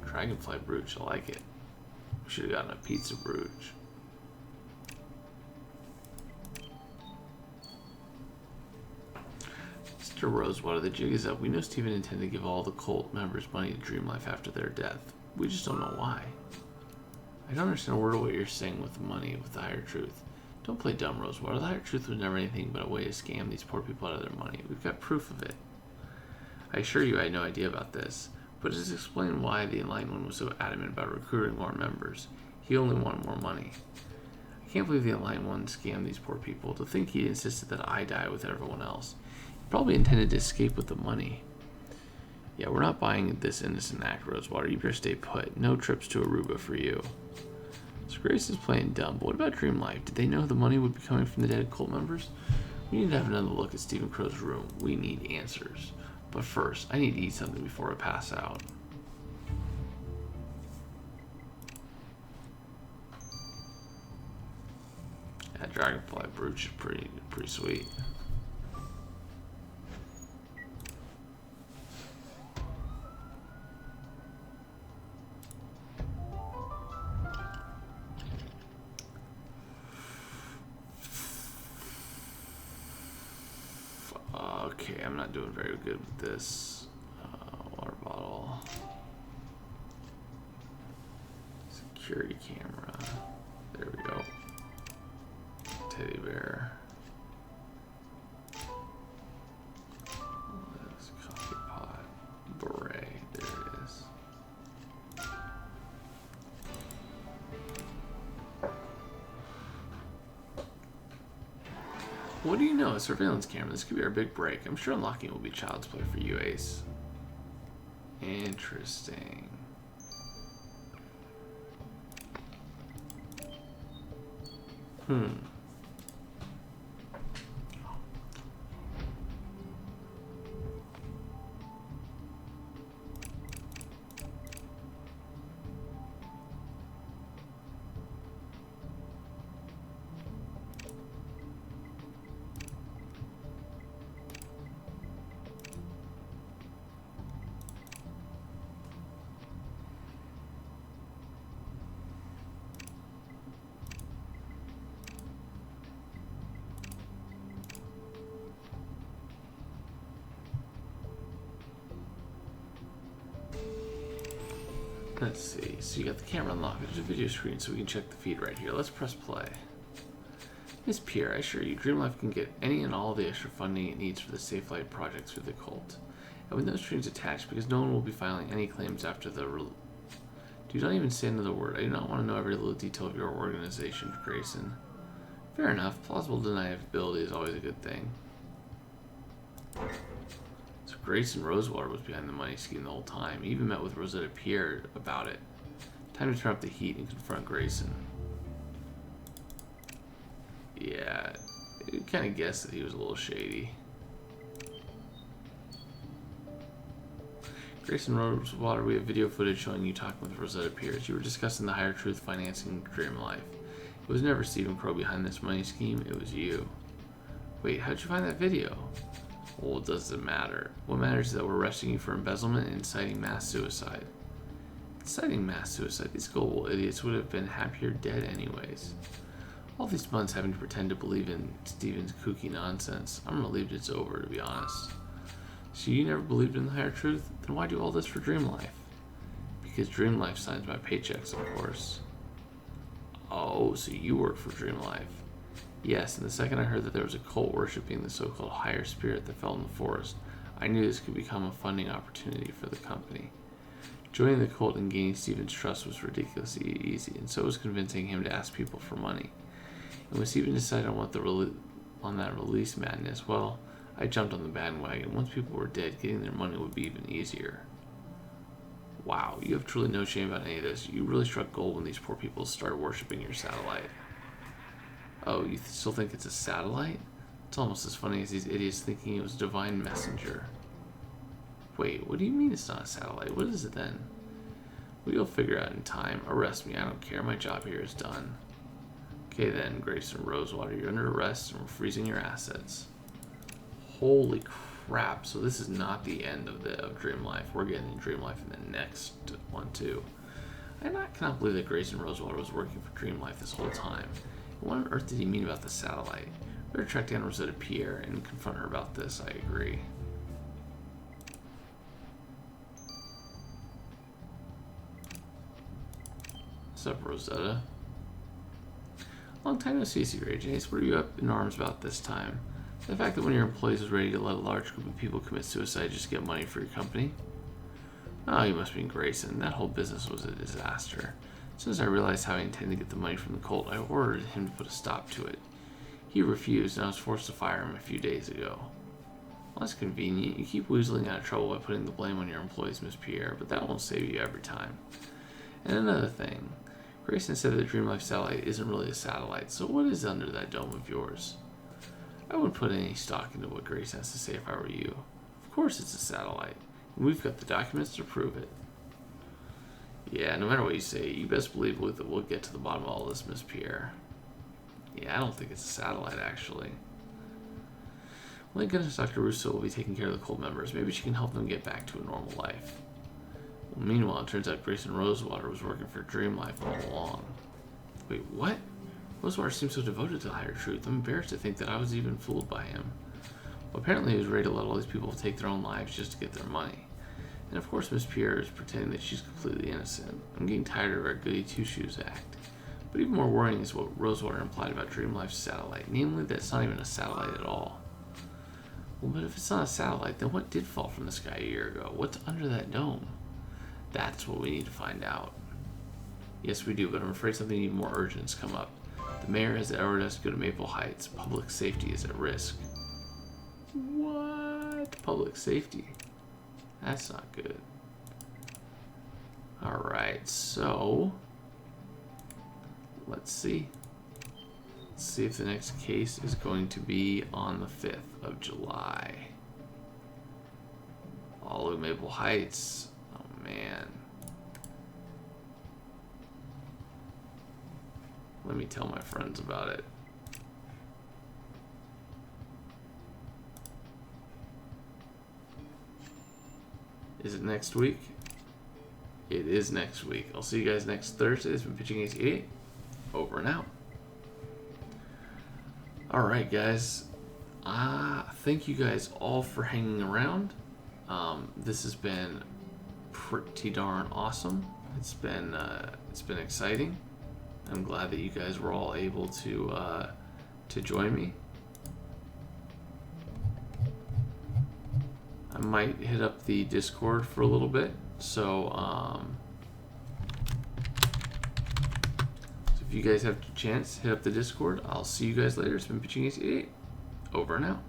Dragonfly brooch, I like it. We should have gotten a pizza brooch. Mr. Rosewater, the jig is up. We know Stephen intended to give all the cult members money to Dream Life after their death. We just don't know why. I don't understand a word of what you're saying with the money, with the Higher Truth. Don't play dumb, Rosewater. The Higher Truth was never anything but a way to scam these poor people out of their money. We've got proof of it. I assure you I had no idea about this, but it just explained why the Enlightened One was so adamant about recruiting more members. He only wanted more money. I can't believe the Enlightened One scammed these poor people. To think he insisted that I die with everyone else. He probably intended to escape with the money. Yeah, we're not buying this innocent act, Rosewater. You better stay put. No trips to Aruba for you. So Grace is playing dumb, but what about Dream Life? Did they know the money would be coming from the dead cult members? We need to have another look at Stephen Crow's room. We need answers. But first, I need to eat something before I pass out. That dragonfly brooch is pretty sweet. Okay, I'm not doing very good with this. Water bottle. Security camera. There we go. Teddy bear. Coffee pot. Beret. There it is. What do you know? A surveillance camera. This could be our big break. I'm sure unlocking it will be child's play for you, Ace. Interesting. Let's see. So you got the camera unlocked. There's a video screen so we can check the feed right here. Let's press play. Miss Pierre, I assure you, Dream Life can get any and all the extra funding it needs for the Safe Light project through the cult. And with no strings attached, because no one will be filing any claims after the... Do not even say another word. I do not want to know every little detail of your organization, Grayson. Fair enough. Plausible deniability is always a good thing. So Grayson Rosewater was behind the money scheme the whole time. He even met with Rosetta Pierre about it. Time to turn up the heat and confront Grayson. Yeah, you kind of guessed that he was a little shady. Grayson Rosewater, we have video footage showing you talking with Rosetta Pierce. You were discussing the higher truth financing Dream Life. It was never Stephen Crow behind this money scheme, it was you. Wait, how'd you find that video? Well, it doesn't matter. What matters is that we're arresting you for embezzlement and inciting mass suicide. Inciting mass suicide? These gullible idiots would have been happier dead anyways. All these months having to pretend to believe in Stephen's kooky nonsense. I'm relieved it's over, to be honest. So you never believed in the higher truth? Then why do all this for Dream Life? Because Dream Life signs my paychecks, of course. Oh, so you work for Dream Life. Yes, and the second I heard that there was a cult worshipping the so-called higher spirit that fell in the forest, I knew this could become a funding opportunity for the company. Joining the cult and gaining Stephen's trust was ridiculously easy, and so was convincing him to ask people for money. And when Stephen decided on that release madness, well, I jumped on the bandwagon. Once people were dead, getting their money would be even easier. Wow, you have truly no shame about any of this. You really struck gold when these poor people started worshipping your satellite. Oh, you still think it's a satellite? It's almost as funny as these idiots thinking it was a divine messenger. Wait, what do you mean it's not a satellite? What is it then? Well, you'll figure out in time. Arrest me, I don't care. My job here is done. Okay then, Grayson Rosewater, you're under arrest and we're freezing your assets. Holy crap, so this is not the end of Dream Life. We're getting Dream Life in the next one too. I cannot believe that Grayson Rosewater was working for Dream Life this whole time. What on earth did he mean about the satellite? Better track down Rosetta Pierre and confront her about this, I agree. What's up, Rosetta? Long time no see, Secret Agent Ace. What are you up in arms about this time? The fact that one of your employees was ready to let a large group of people commit suicide just to get money for your company. Oh, you must mean Grayson. That whole business was a disaster. As soon as I realized how he intended to get the money from the cult, I ordered him to put a stop to it. He refused, and I was forced to fire him a few days ago. Well, that's convenient. You keep weaseling out of trouble by putting the blame on your employees, Miss Pierre, but that won't save you every time. And another thing. Grayson said that the Dream Life satellite isn't really a satellite, so what is under that dome of yours? I wouldn't put any stock into what Grayson has to say if I were you. Of course it's a satellite, and we've got the documents to prove it. Yeah, no matter what you say, you best believe that we'll get to the bottom of all this, Miss Pierre. Yeah, I don't think it's a satellite, actually. Well, thank goodness Dr. Russo will be taking care of the cult members. Maybe she can help them get back to a normal life. Well, meanwhile, it turns out Grayson Rosewater was working for Dream Life all along. Wait, what? Rosewater seems so devoted to the higher truth. I'm embarrassed to think that I was even fooled by him. Well, apparently he was ready to let all these people take their own lives just to get their money. And of course Miss Pierre is pretending that she's completely innocent. I'm getting tired of our goody two-shoes act. But even more worrying is what Rosewater implied about Dream Life's satellite, namely that it's not even a satellite at all. Well, but if it's not a satellite, then what did fall from the sky a year ago? What's under that dome? That's what we need to find out. Yes, we do, but I'm afraid something even more urgent has come up. The mayor has ordered us to go to Maple Heights. Public safety is at risk. What? Public safety? That's not good. Alright, so let's see. Let's see if the next case is going to be on the 5th of July. All of Maple Heights. Oh man. Let me tell my friends about it. Is it next week? It is next week. I'll see you guys next Thursday. This has been Pitching Ace 88. Over and out. Alright, guys. Thank you guys all for hanging around. This has been pretty darn awesome. It's been exciting. I'm glad that you guys were all able to join me. I might hit up the Discord for a little bit, so if you guys have a chance, hit up the Discord. I'll see you guys later. It's been Pitching Ace 88. Over and out.